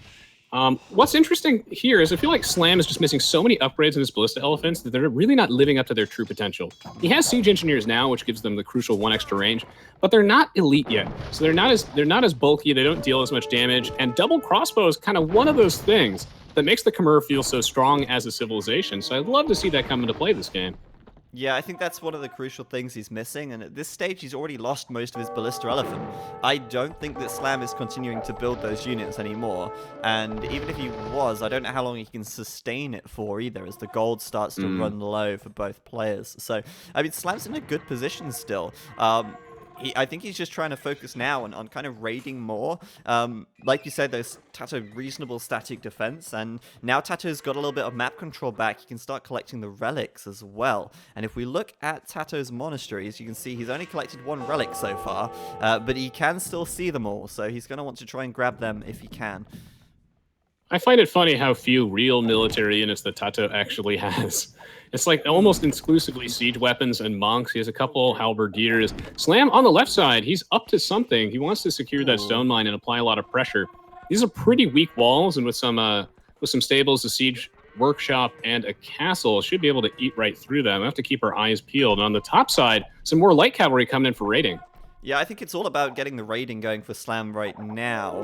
[SPEAKER 1] What's interesting here is I feel like Slam is just missing so many upgrades in his ballista elephants that they're really not living up to their true potential. He has siege engineers now, which gives them the crucial 1 extra range, but they're not elite yet. So they're not as bulky, they don't deal as much damage, and double crossbow is kind of one of those things that makes the Khmer feel so strong as a civilization. So I'd love to see that come into play this game.
[SPEAKER 2] Yeah, I think that's one of the crucial things he's missing, and at this stage he's already lost most of his Ballista Elephant. I don't think that Slam is continuing to build those units anymore, and even if he was, I don't know how long he can sustain it for either, as the gold starts to run low for both players. So, I mean, Slam's in a good position still. I think he's just trying to focus now on kind of raiding more. Like you said, there's TaToH reasonable static defense, and now TaToH's got a little bit of map control back. He can start collecting the relics as well. And if we look at TaToH's monasteries, you can see he's only collected 1 relic so far, but he can still see them all, so he's going to want to try and grab them if he can.
[SPEAKER 1] I find it funny how few real military units that TaToH actually has. It's like almost exclusively siege weapons and monks. He has a couple halberdiers. Slam on the left side, he's up to something. He wants to secure that stone mine and apply a lot of pressure. These are pretty weak walls, and with some stables, a siege workshop, and a castle, should be able to eat right through them. We have to keep our eyes peeled. And on the top side, some more light cavalry coming in for raiding.
[SPEAKER 2] Yeah, I think it's all about getting the raiding going for Slam right now.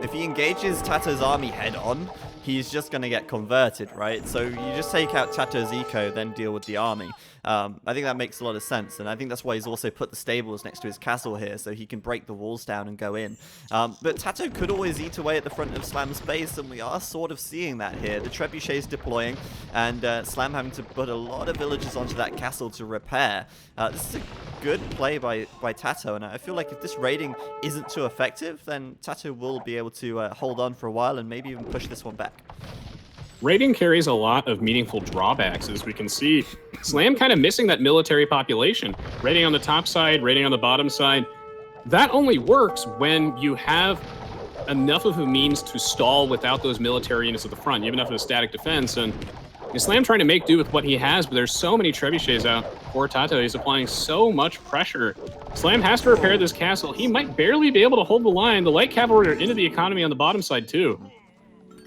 [SPEAKER 2] If he engages TaToH's army head-on, he's just going to get converted, right? So you just take out TaToH's eco, then deal with the army. I think that makes a lot of sense, and I think that's why he's also put the stables next to his castle here, so he can break the walls down and go in. But TaToH could always eat away at the front of Slam's base, and we are sort of seeing that here. The trebuchets deploying, and Slam having to put a lot of villagers onto that castle to repair. This is a good play by TaToH, and I feel like if this raiding isn't too effective, then TaToH will be able to hold on for a while and maybe even push this one back.
[SPEAKER 1] Raiding carries a lot of meaningful drawbacks, as we can see. Slam kind of missing that military population. Raiding on the top side, raiding on the bottom side. That only works when you have enough of a means to stall without those military units at the front. You have enough of a static defense, and Slam trying to make do with what he has, but there's so many trebuchets out for TaToH. He's applying so much pressure. Slam has to repair this castle. He might barely be able to hold the line. The light cavalry are into the economy on the bottom side, too.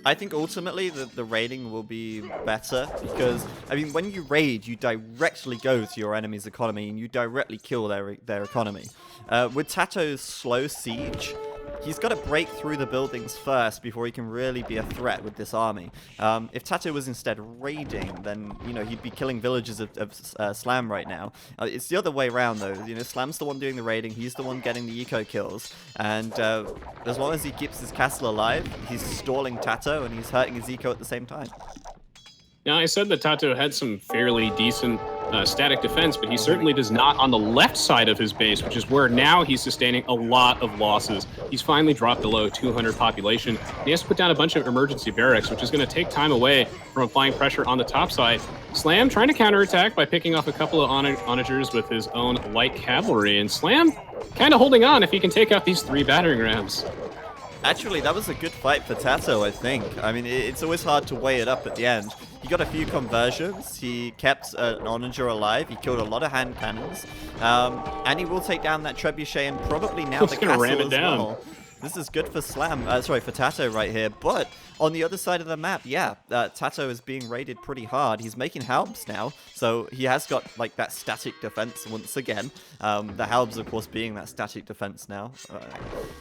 [SPEAKER 2] I think ultimately the raiding will be better because, I mean, when you raid, you directly go to your enemy's economy and you directly kill their economy. With TaToH's slow siege, he's got to break through the buildings first before he can really be a threat with this army. If TaToH was instead raiding, then, you know, he'd be killing villages of Slam right now. It's the other way around, though. You know, Slam's the one doing the raiding, he's the one getting the eco kills, and as long as he keeps his castle alive, he's stalling TaToH and he's hurting his eco at the same time.
[SPEAKER 1] Now, I said that TaToH had some fairly decent static defense, but he certainly does not on the left side of his base, which is where now he's sustaining a lot of losses. He's finally dropped below 200 population. He has to put down a bunch of emergency barracks, which is going to take time away from applying pressure on the top side. Slam trying to counterattack by picking off a couple of onagers with his own light cavalry, and Slam kind of holding on if he can take out these 3 battering rams.
[SPEAKER 2] Actually, that was a good fight for TaToH, I think. I mean, it's always hard to weigh it up at the end. He got a few conversions, he kept an onager alive, he killed a lot of hand cannons, and he will take down that trebuchet and probably now the castle as well. This is good for for TaToH right here, but on the other side of the map, yeah, TaToH is being raided pretty hard. He's making halbs now, so he has got, like, that static defense once again. The halbs, of course, being that static defense now.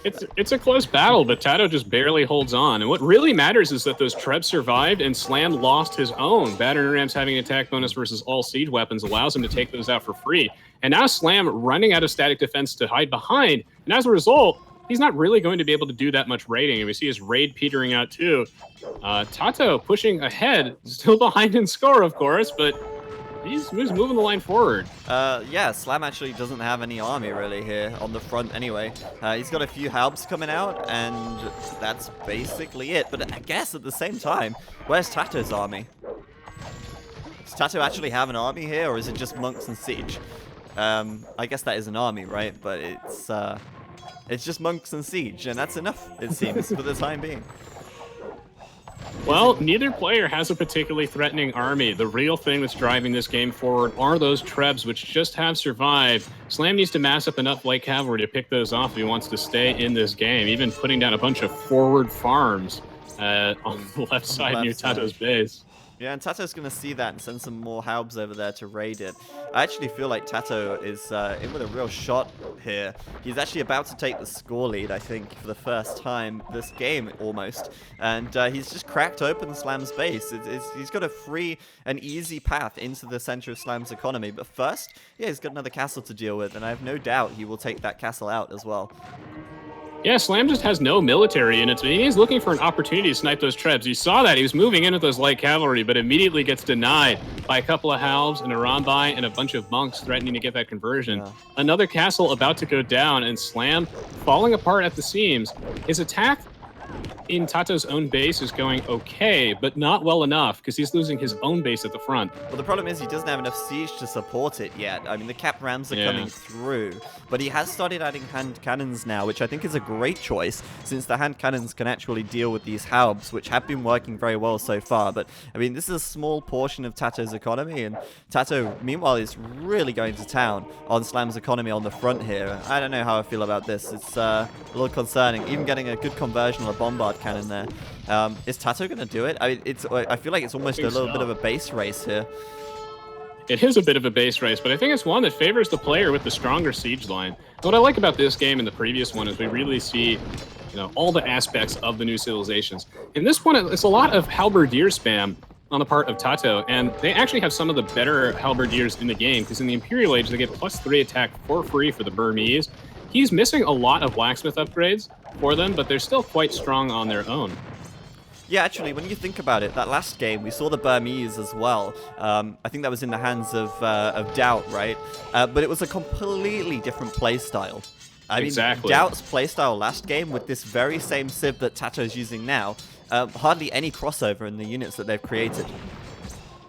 [SPEAKER 1] It's a close battle, but TaToH just barely holds on. And what really matters is that those trebs survived and Slam lost his own. Battering rams having an attack bonus versus all siege weapons allows him to take those out for free. And now Slam running out of static defense to hide behind, and as a result, he's not really going to be able to do that much raiding, and we see his raid petering out too. TaToH pushing ahead, still behind in score, of course, but he's moving the line forward.
[SPEAKER 2] Yeah, Slam actually doesn't have any army really here on the front anyway. He's got a few halbs coming out, and that's basically it. But I guess at the same time, where's TaToH's army? Does TaToH actually have an army here, or is it just monks and siege? I guess that is an army, right? But it's just monks and siege, and that's enough, it seems, for the time being.
[SPEAKER 1] Well, neither player has a particularly threatening army. The real thing that's driving this game forward are those trebs, which just have survived. Slam needs to mass up enough light cavalry to pick those off if he wants to stay in this game, even putting down a bunch of forward farms on the left side near TaToH's base.
[SPEAKER 2] Yeah, and TaToH's going to see that and send some more Haubs over there to raid it. I actually feel like TaToH is in with a real shot here. He's actually about to take the score lead, I think, for the first time this game, almost. And he's just cracked open Slam's base. He's got a free and easy path into the center of Slam's economy. But first, yeah, he's got another castle to deal with, and I have no doubt he will take that castle out as well.
[SPEAKER 1] Yeah, Slam just has no military in it, so he's looking for an opportunity to snipe those trebs. You saw that. He was moving in with those light cavalry, but immediately gets denied by a couple of halves and a Rambai and a bunch of monks threatening to get that conversion. Yeah. Another castle about to go down, and Slam falling apart at the seams. His attack in TaToH's own base is going okay, but not well enough because he's losing his own base at the front.
[SPEAKER 2] Well, the problem is he doesn't have enough siege to support it yet. I mean, the cap rams are coming through, but he has started adding hand cannons now, which I think is a great choice since the hand cannons can actually deal with these Haubs, which have been working very well so far. But, I mean, this is a small portion of TaToH's economy, and TaToH, meanwhile, is really going to town on Slam's economy on the front here. I don't know how I feel about this. It's a little concerning. Even getting a good conversion on a bombard cannon there. Is TaToH going to do it? I mean, I feel like it's almost a little bit of a base race here.
[SPEAKER 1] It is a bit of a base race, but I think it's one that favors the player with the stronger siege line. What I like about this game and the previous one is we really see, all the aspects of the new civilizations. In this one, it's a lot of halberdier spam on the part of TaToH, and they actually have some of the better halberdiers in the game, because in the Imperial Age, they get +3 attack for free for the Burmese. He's missing a lot of blacksmith upgrades for them, but they're still quite strong on their own.
[SPEAKER 2] Yeah, actually, when you think about it, that last game, we saw the Burmese as well. I think that was in the hands of Doubt, right? But it was a completely different playstyle. I mean, Doubt's playstyle last game with this very same civ that TaToH's using now, hardly any crossover in the units that they've created.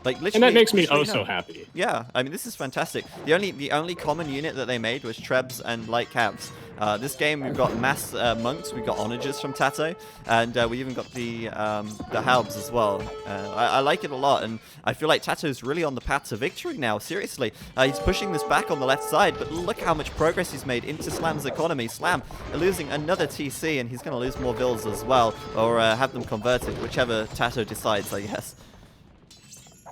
[SPEAKER 2] Like, literally,
[SPEAKER 1] and that makes me so happy.
[SPEAKER 2] Yeah, I mean, this is fantastic. The only common unit that they made was Trebs and light cabs. This game, we've got mass monks, we've got onagers from TaToH, and we even got the Haubs as well. I like it a lot, and I feel like TaToH's really on the path to victory now, seriously. He's pushing this back on the left side, but look how much progress he's made into Slam's economy. Slam losing another TC, and he's going to lose more villas as well, or have them converted, whichever TaToH decides, I guess.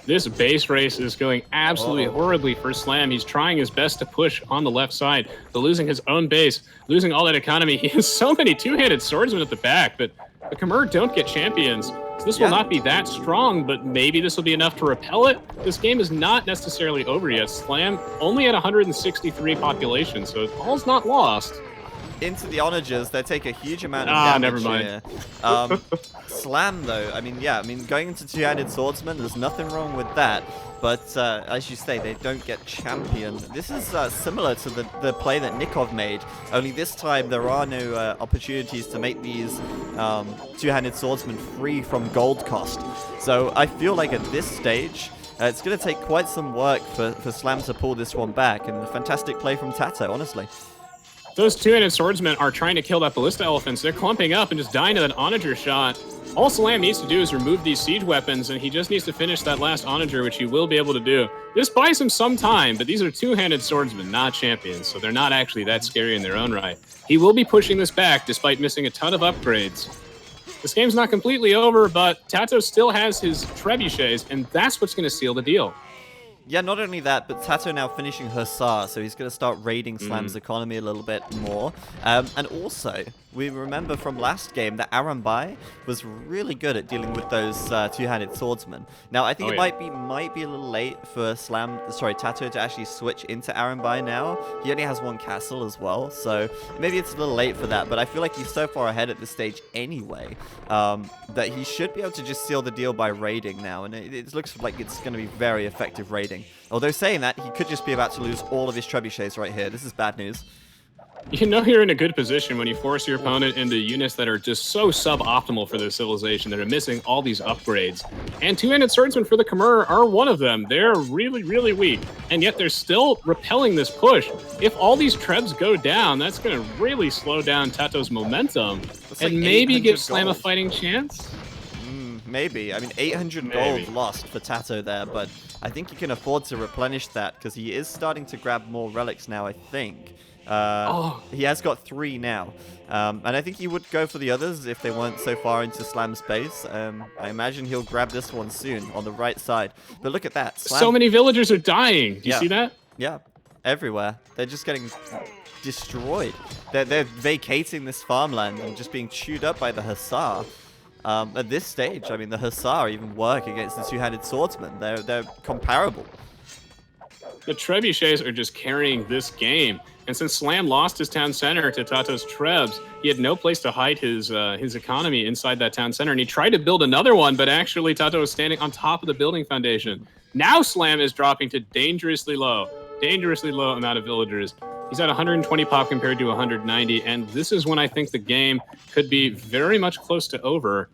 [SPEAKER 1] This base race is going absolutely horribly for Slam. He's trying his best to push on the left side, but losing his own base, losing all that economy. He has so many two-handed swordsmen at the back, but the Khmer don't get champions. So this will not be that strong, but maybe this will be enough to repel it. This game is not necessarily over yet. Slam only at 163 population, so all's not lost.
[SPEAKER 2] Into the onagers, they take a huge amount of damage.
[SPEAKER 1] Never mind.
[SPEAKER 2] Here. Slam, though, I mean, going into two-handed swordsman, there's nothing wrong with that. But as you say, they don't get champion. This is similar to the play that Nikov made, only this time there are no opportunities to make these two-handed swordsmen free from gold cost. So I feel like at this stage, it's going to take quite some work for Slam to pull this one back, and a fantastic play from TaToH, honestly.
[SPEAKER 1] Those two-handed swordsmen are trying to kill that ballista elephants. They're clumping up and just dying to that onager shot. All Slam needs to do is remove these siege weapons, and he just needs to finish that last onager, which he will be able to do. This buys him some time, but these are two-handed swordsmen, not champions, so they're not actually that scary in their own right. He will be pushing this back despite missing a ton of upgrades. This game's not completely over, but TaToH still has his trebuchets, and that's what's going to seal the deal.
[SPEAKER 2] Yeah, not only that, but TaToH now finishing Hussar, so he's going to start raiding Slam's economy a little bit more. And also, we remember from last game that Arambai was really good at dealing with those two-handed swordsmen. Now, I think it might be a little late for TaToH to actually switch into Arambai now. He only has one castle as well, so maybe it's a little late for that, but I feel like he's so far ahead at this stage anyway, that he should be able to just seal the deal by raiding now, and it looks like it's going to be very effective raiding. Although saying that, he could just be about to lose all of his trebuchets right here. This is bad news.
[SPEAKER 1] You know you're in a good position when you force your opponent into units that are just so suboptimal for their civilization, that are missing all these upgrades. And two-handed swordsmen for the Khmer are one of them. They're really, really weak, and yet they're still repelling this push. If all these trebs go down, that's going to really slow down TaToH's momentum, and maybe give Slam a fighting chance.
[SPEAKER 2] Maybe. I mean, 800 gold lost for TaToH there, but I think he can afford to replenish that because he is starting to grab more relics now, I think. He has got 3 now. And I think he would go for the others if they weren't so far into Slam's base. I imagine he'll grab this one soon on the right side. But look at that. Slam,
[SPEAKER 1] so many villagers are dying. Do you
[SPEAKER 2] Yeah.
[SPEAKER 1] see that?
[SPEAKER 2] yeah, everywhere. They're just getting destroyed. They're vacating this farmland and just being chewed up by the Hussar. At this stage, I mean, the Hussar even work against the two-handed swordsman. They're comparable.
[SPEAKER 1] The trebuchets are just carrying this game. And since Slam lost his town center to TaToH's Trebs, he had no place to hide his economy inside that town center. And he tried to build another one, but actually TaToH was standing on top of the building foundation. Now Slam is dropping to dangerously low amount of villagers. He's at 120 pop compared to 190, and this is when I think the game could be very much close to over.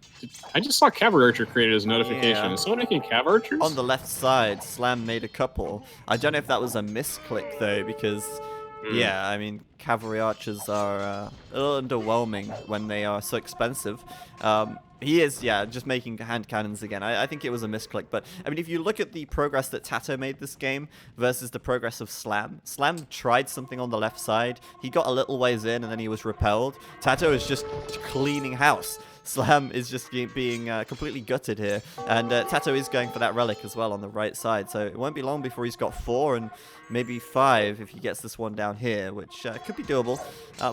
[SPEAKER 1] I just saw Cavalry Archer created as a notification.
[SPEAKER 2] Yeah.
[SPEAKER 1] Is someone making Cavalry Archers?
[SPEAKER 2] On the left side, Slam made a couple. I don't know if that was a misclick, though, because, yeah, I mean, Cavalry Archers are a little underwhelming when they are so expensive. He is, yeah, just making hand cannons again. I think it was a misclick, but I mean, if you look at the progress that TaToH made this game versus the progress of Slam, Slam tried something on the left side. He got a little ways in, and then he was repelled. TaToH is just cleaning house. Slam is just being completely gutted here, and TaToH is going for that relic as well on the right side, so it won't be long before he's got 4 and maybe 5 if he gets this one down here, which could be doable.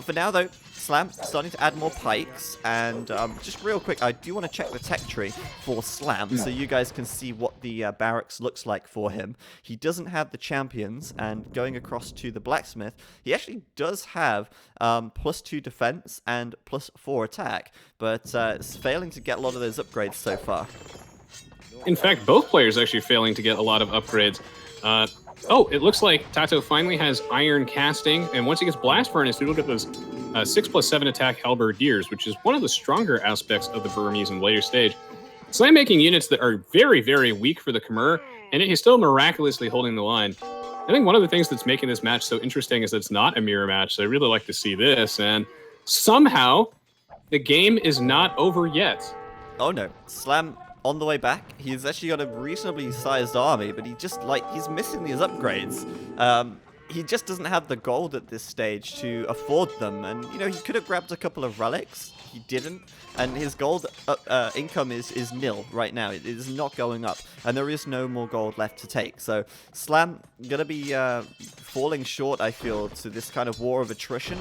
[SPEAKER 2] For now, though, Slam starting to add more pikes, and just real quick, I do want to check the tech tree for Slam so you guys can see what the barracks looks like for him. He doesn't have the champions, and going across to the blacksmith, he actually does have +2 defense and +4 attack, but it's failing to get a lot of those upgrades so far.
[SPEAKER 1] In fact, both players actually failing to get a lot of upgrades. Oh, it looks like TaToH finally has iron casting, and once he gets blast furnace, we look at those 6+7 attack halberdiers, which is one of the stronger aspects of the Burmese in later stage. Slam making units that are very, very weak for the Khmer, and he's still miraculously holding the line. I think one of the things that's making this match so interesting is that it's not a mirror match, so I really like to see this, and somehow the game is not over yet.
[SPEAKER 2] Oh no, Slam on the way back. He's actually got a reasonably sized army, but he's missing these upgrades. He just doesn't have the gold at this stage to afford them, and you know, he could have grabbed a couple of relics. He didn't, and his gold income is nil right now. It is not going up, and there is no more gold left to take. So Slam gonna be falling short, I feel, to this kind of war of attrition.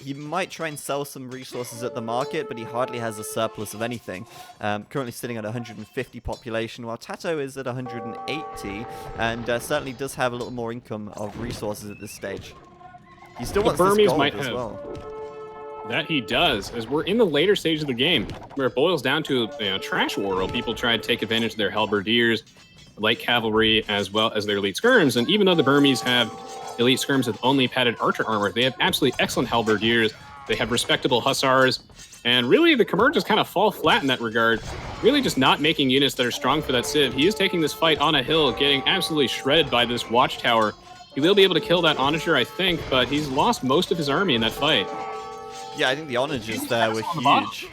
[SPEAKER 2] He might try and sell some resources at the market, but he hardly has a surplus of anything. Currently sitting at 150 population, while TaToH is at 180, and certainly does have a little more income of resources at this stage. He still wants this gold as well.
[SPEAKER 1] That he does, as we're in the later stage of the game, where it boils down to a trash war, where people try to take advantage of their halberdiers, light cavalry, as well as their elite skirms. And even though the Burmese have elite skirms with only padded archer armor, they have absolutely excellent halberdiers. They have respectable hussars, and really the Khmer just kind of fall flat in that regard. Really just not making units that are strong for that civ. He is taking this fight on a hill, getting absolutely shredded by this watchtower. He will be able to kill that onager, I think, but he's lost most of his army in that fight.
[SPEAKER 2] Yeah, I think the onagers there were huge.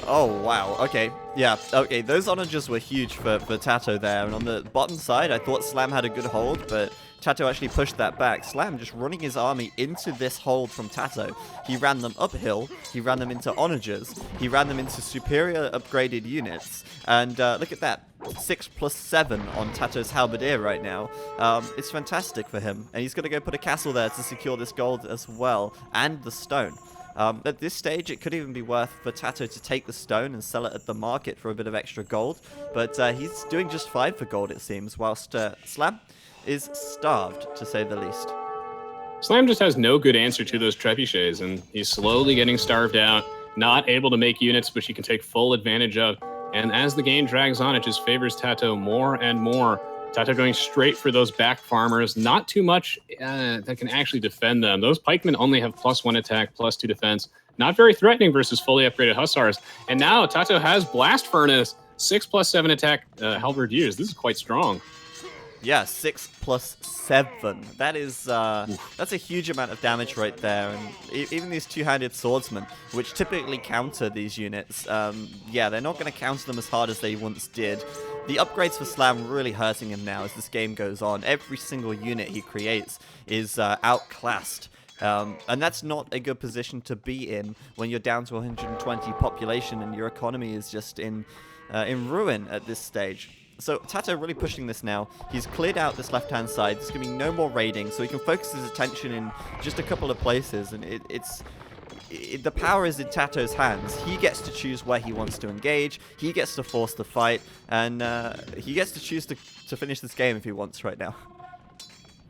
[SPEAKER 2] Oh, wow. Okay. Yeah, okay. Those onagers were huge for TaToH there. And on the bottom side, I thought Slam had a good hold, but TaToH actually pushed that back. Slam just running his army into this hold from TaToH. He ran them uphill. He ran them into onagers. He ran them into superior upgraded units. And look at that. 6+7 on TaToH's halberdier right now. It's fantastic for him. And he's going to go put a castle there to secure this gold as well. And the stone. At this stage, it could even be worth for TaToH to take the stone and sell it at the market for a bit of extra gold. But he's doing just fine for gold, it seems, whilst Slam is starved, to say the least.
[SPEAKER 1] Slam just has no good answer to those trebuchets, and he's slowly getting starved out, not able to make units which he can take full advantage of. And as the game drags on, it just favors TaToH more and more. TaToH going straight for those back farmers. Not too much that can actually defend them. Those pikemen only have +1 attack, +2 defense. Not very threatening versus fully upgraded hussars. And now TaToH has blast furnace, 6+7 attack halberdiers. This is quite strong.
[SPEAKER 2] Yeah, 6+7. That is, that's a huge amount of damage right there. And even these two-handed swordsmen, which typically counter these units, yeah, they're not going to counter them as hard as they once did. The upgrades for Slam really hurting him now as this game goes on. Every single unit he creates is outclassed. And that's not a good position to be in when you're down to 120 population and your economy is just in ruin at this stage. So TaToH really pushing this now. He's cleared out this left-hand side. There's going to be no more raiding, so he can focus his attention in just a couple of places. And the power is in TaToH's hands. He gets to choose where he wants to engage. He gets to force the fight, and he gets to choose to finish this game if he wants right now.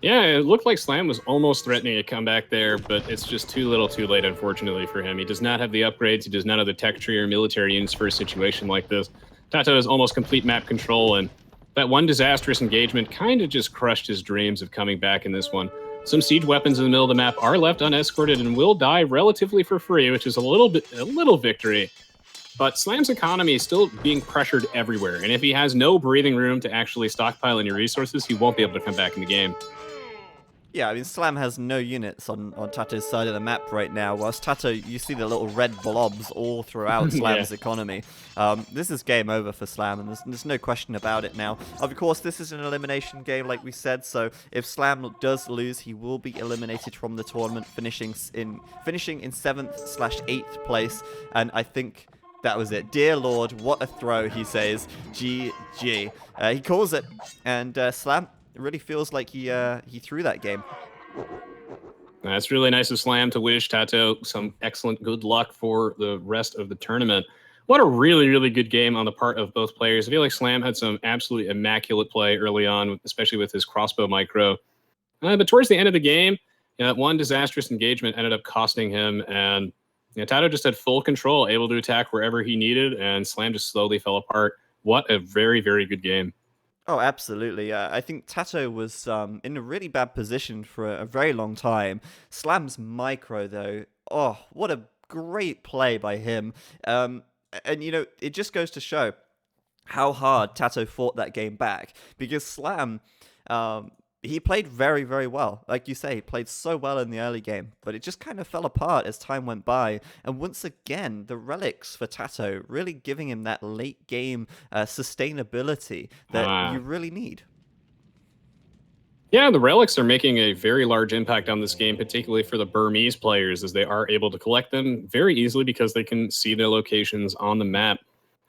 [SPEAKER 1] Yeah, it looked like Slam was almost threatening a comeback there, but it's just too little too late, unfortunately, for him. He does not have the upgrades. He does not have the tech tree or military units for a situation like this. TaToH has almost complete map control, and that one disastrous engagement kind of just crushed his dreams of coming back in this one. Some siege weapons in the middle of the map are left unescorted and will die relatively for free, which is a little victory. But Slam's economy is still being pressured everywhere, and if he has no breathing room to actually stockpile any resources, he won't be able to come back in the game.
[SPEAKER 2] Yeah, I mean, Slam has no units on TaToH's side of the map right now, whilst TaToH, you see the little red blobs all throughout Slam's economy. This is game over for Slam, and there's no question about it now. Of course, this is an elimination game, like we said, so if Slam does lose, he will be eliminated from the tournament, finishing in 7th/8th place, and I think that was it. Dear Lord, what a throw, he says. GG. He calls it, and Slam... It really feels like he threw that game.
[SPEAKER 1] That's really nice of Slam to wish TaToH some excellent good luck for the rest of the tournament. What a really, really good game on the part of both players. I feel like Slam had some absolutely immaculate play early on, especially with his crossbow micro. But towards the end of the game, that one disastrous engagement ended up costing him, and TaToH just had full control, able to attack wherever he needed, and Slam just slowly fell apart. What a very, very good game.
[SPEAKER 2] Oh, absolutely. I think TaToH was in a really bad position for a very long time. Slam's micro, though, oh, what a great play by him. And, it just goes to show how hard TaToH fought that game back. Because Slam, he played very, very well. Like you say, he played so well in the early game, but it just kind of fell apart as time went by. And once again, the relics for TaToH really giving him that late game sustainability that you really need.
[SPEAKER 1] Yeah, the relics are making a very large impact on this game, particularly for the Burmese players, as they are able to collect them very easily because they can see their locations on the map.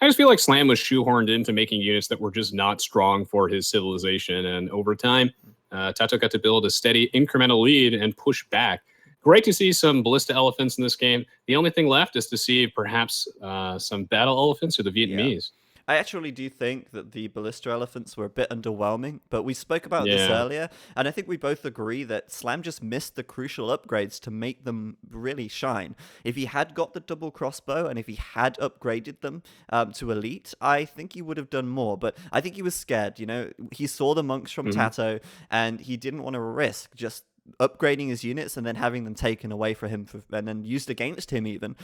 [SPEAKER 1] I just feel like Slam was shoehorned into making units that were just not strong for his civilization, and over time, TaToH got to build a steady incremental lead and push back. Great to see some ballista elephants in this game. The only thing left is to see perhaps some battle elephants or the Vietnamese.
[SPEAKER 2] I actually do think that the ballista elephants were a bit underwhelming, but we spoke about this earlier, and I think we both agree that Slam just missed the crucial upgrades to make them really shine. If he had got the double crossbow, and if he had upgraded them to elite, I think he would have done more, but I think he was scared, He saw the monks from TaToH, and he didn't want to risk just upgrading his units and then having them taken away from him and then used against him even,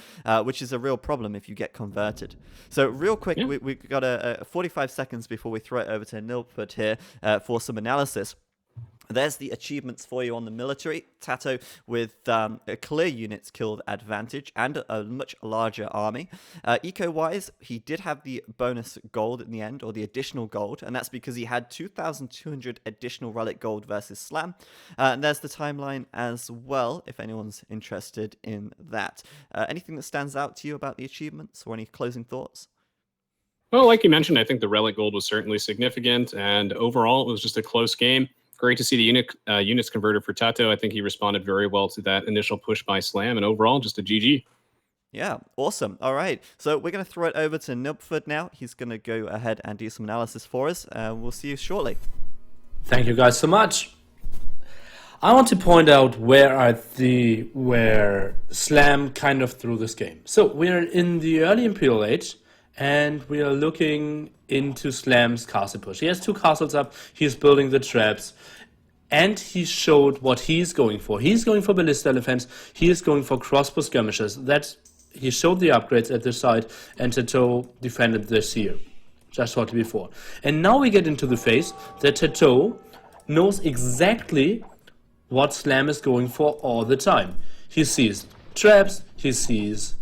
[SPEAKER 2] which is a real problem if you get converted. So real quick, we've got 45 seconds before we throw it over to Nilpud here for some analysis. There's the achievements for you on the military. TaToH with a clear units killed advantage and a much larger army. Eco-wise, he did have the bonus gold in the end, or the additional gold, and that's because he had 2,200 additional relic gold versus Slam. And there's the timeline as well, if anyone's interested in that. Anything that stands out to you about the achievements, or any closing thoughts?
[SPEAKER 1] Well, like you mentioned, I think the relic gold was certainly significant, and overall, it was just a close game. Great to see the units converted for TaToH. I think he responded very well to that initial push by Slam, and overall, just a GG.
[SPEAKER 2] Yeah, awesome. All right, so we're going to throw it over to Nilpud now. He's going to go ahead and do some analysis for us. We'll see you shortly.
[SPEAKER 3] Thank you guys so much. I want to point out where Slam kind of threw this game. So we're in the early Imperial Age, and we are looking into Slam's castle push. He has 2 castles up, he's building the traps, and he showed what he's going for. He's going for ballista elephants, he is going for crossbow skirmishers. He showed the upgrades at the side, and TaToH defended this here, just shortly before. And now we get into the phase that TaToH knows exactly what Slam is going for all the time. He sees traps, he sees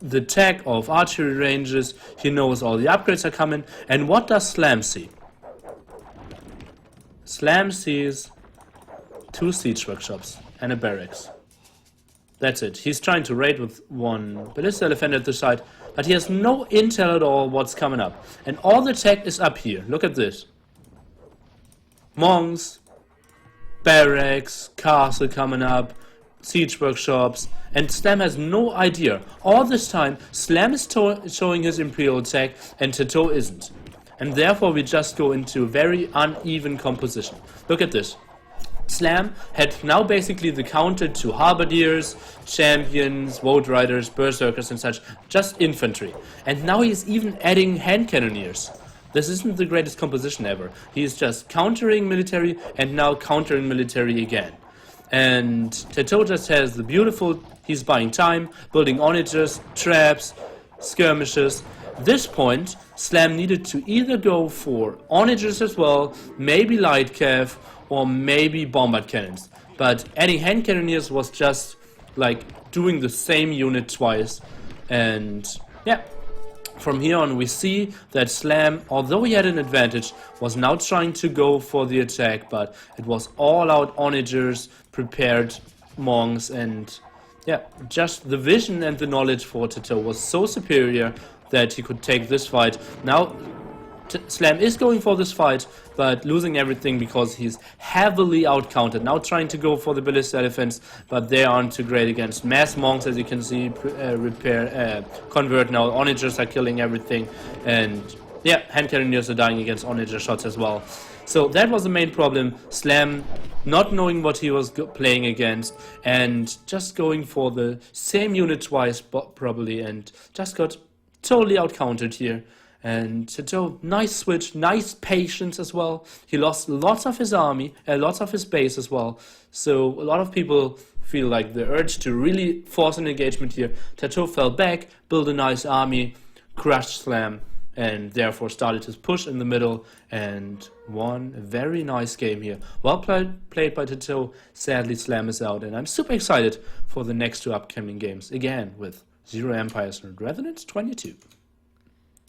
[SPEAKER 3] the tech of archery ranges, he knows all the upgrades are coming, and what does Slam see? Slam sees 2 siege workshops. and a barracks. That's it. He's trying to raid with one ballista elephant at the side, but he has no intel at all what's coming up. And all the tech is up here. Look at this. Monks, barracks, castle coming up, siege workshops, and Slam has no idea. All this time, Slam is showing his Imperial tech, and TaToH isn't. And therefore we just go into a very uneven composition. Look at this. Slam had now basically the counter to halberdiers, champions, vote riders, berserkers and such, just infantry. And now he's even adding hand cannoneers. This isn't the greatest composition ever. He's just countering military and now countering military again. And TaToH just has the beautiful, he's buying time, building onagers, traps, skirmishes. At this point, Slam needed to either go for onagers as well, maybe light cav, or maybe bombard cannons. But adding hand cannoneers was just like doing the same unit twice. And yeah, from here on we see that Slam, although he had an advantage, was now trying to go for the attack, but it was all out onagers, prepared monks, and yeah, just the vision and the knowledge for TaToH was so superior that he could take this fight. Now Slam is going for this fight, but losing everything because he's heavily outcounted. Now trying to go for the ballista elephants, but they aren't too great against mass monks, as you can see. Convert now. Onagers are killing everything, and yeah, hand cannoneers are dying against onager shots as well. So that was the main problem. Slam not knowing what he was playing against, and just going for the same unit twice probably, and just got totally outcounted here. And TaToH, nice switch, nice patience as well. He lost lots of his army, lots of his base as well. So a lot of people feel like the urge to really force an engagement here. TaToH fell back, built a nice army, crushed Slam, and therefore started his push in the middle and won a very nice game here. Well played by TaToH. Sadly, Slam is out, and I'm super excited for the next two upcoming games, again with ZeroEmpires and Resonance 22.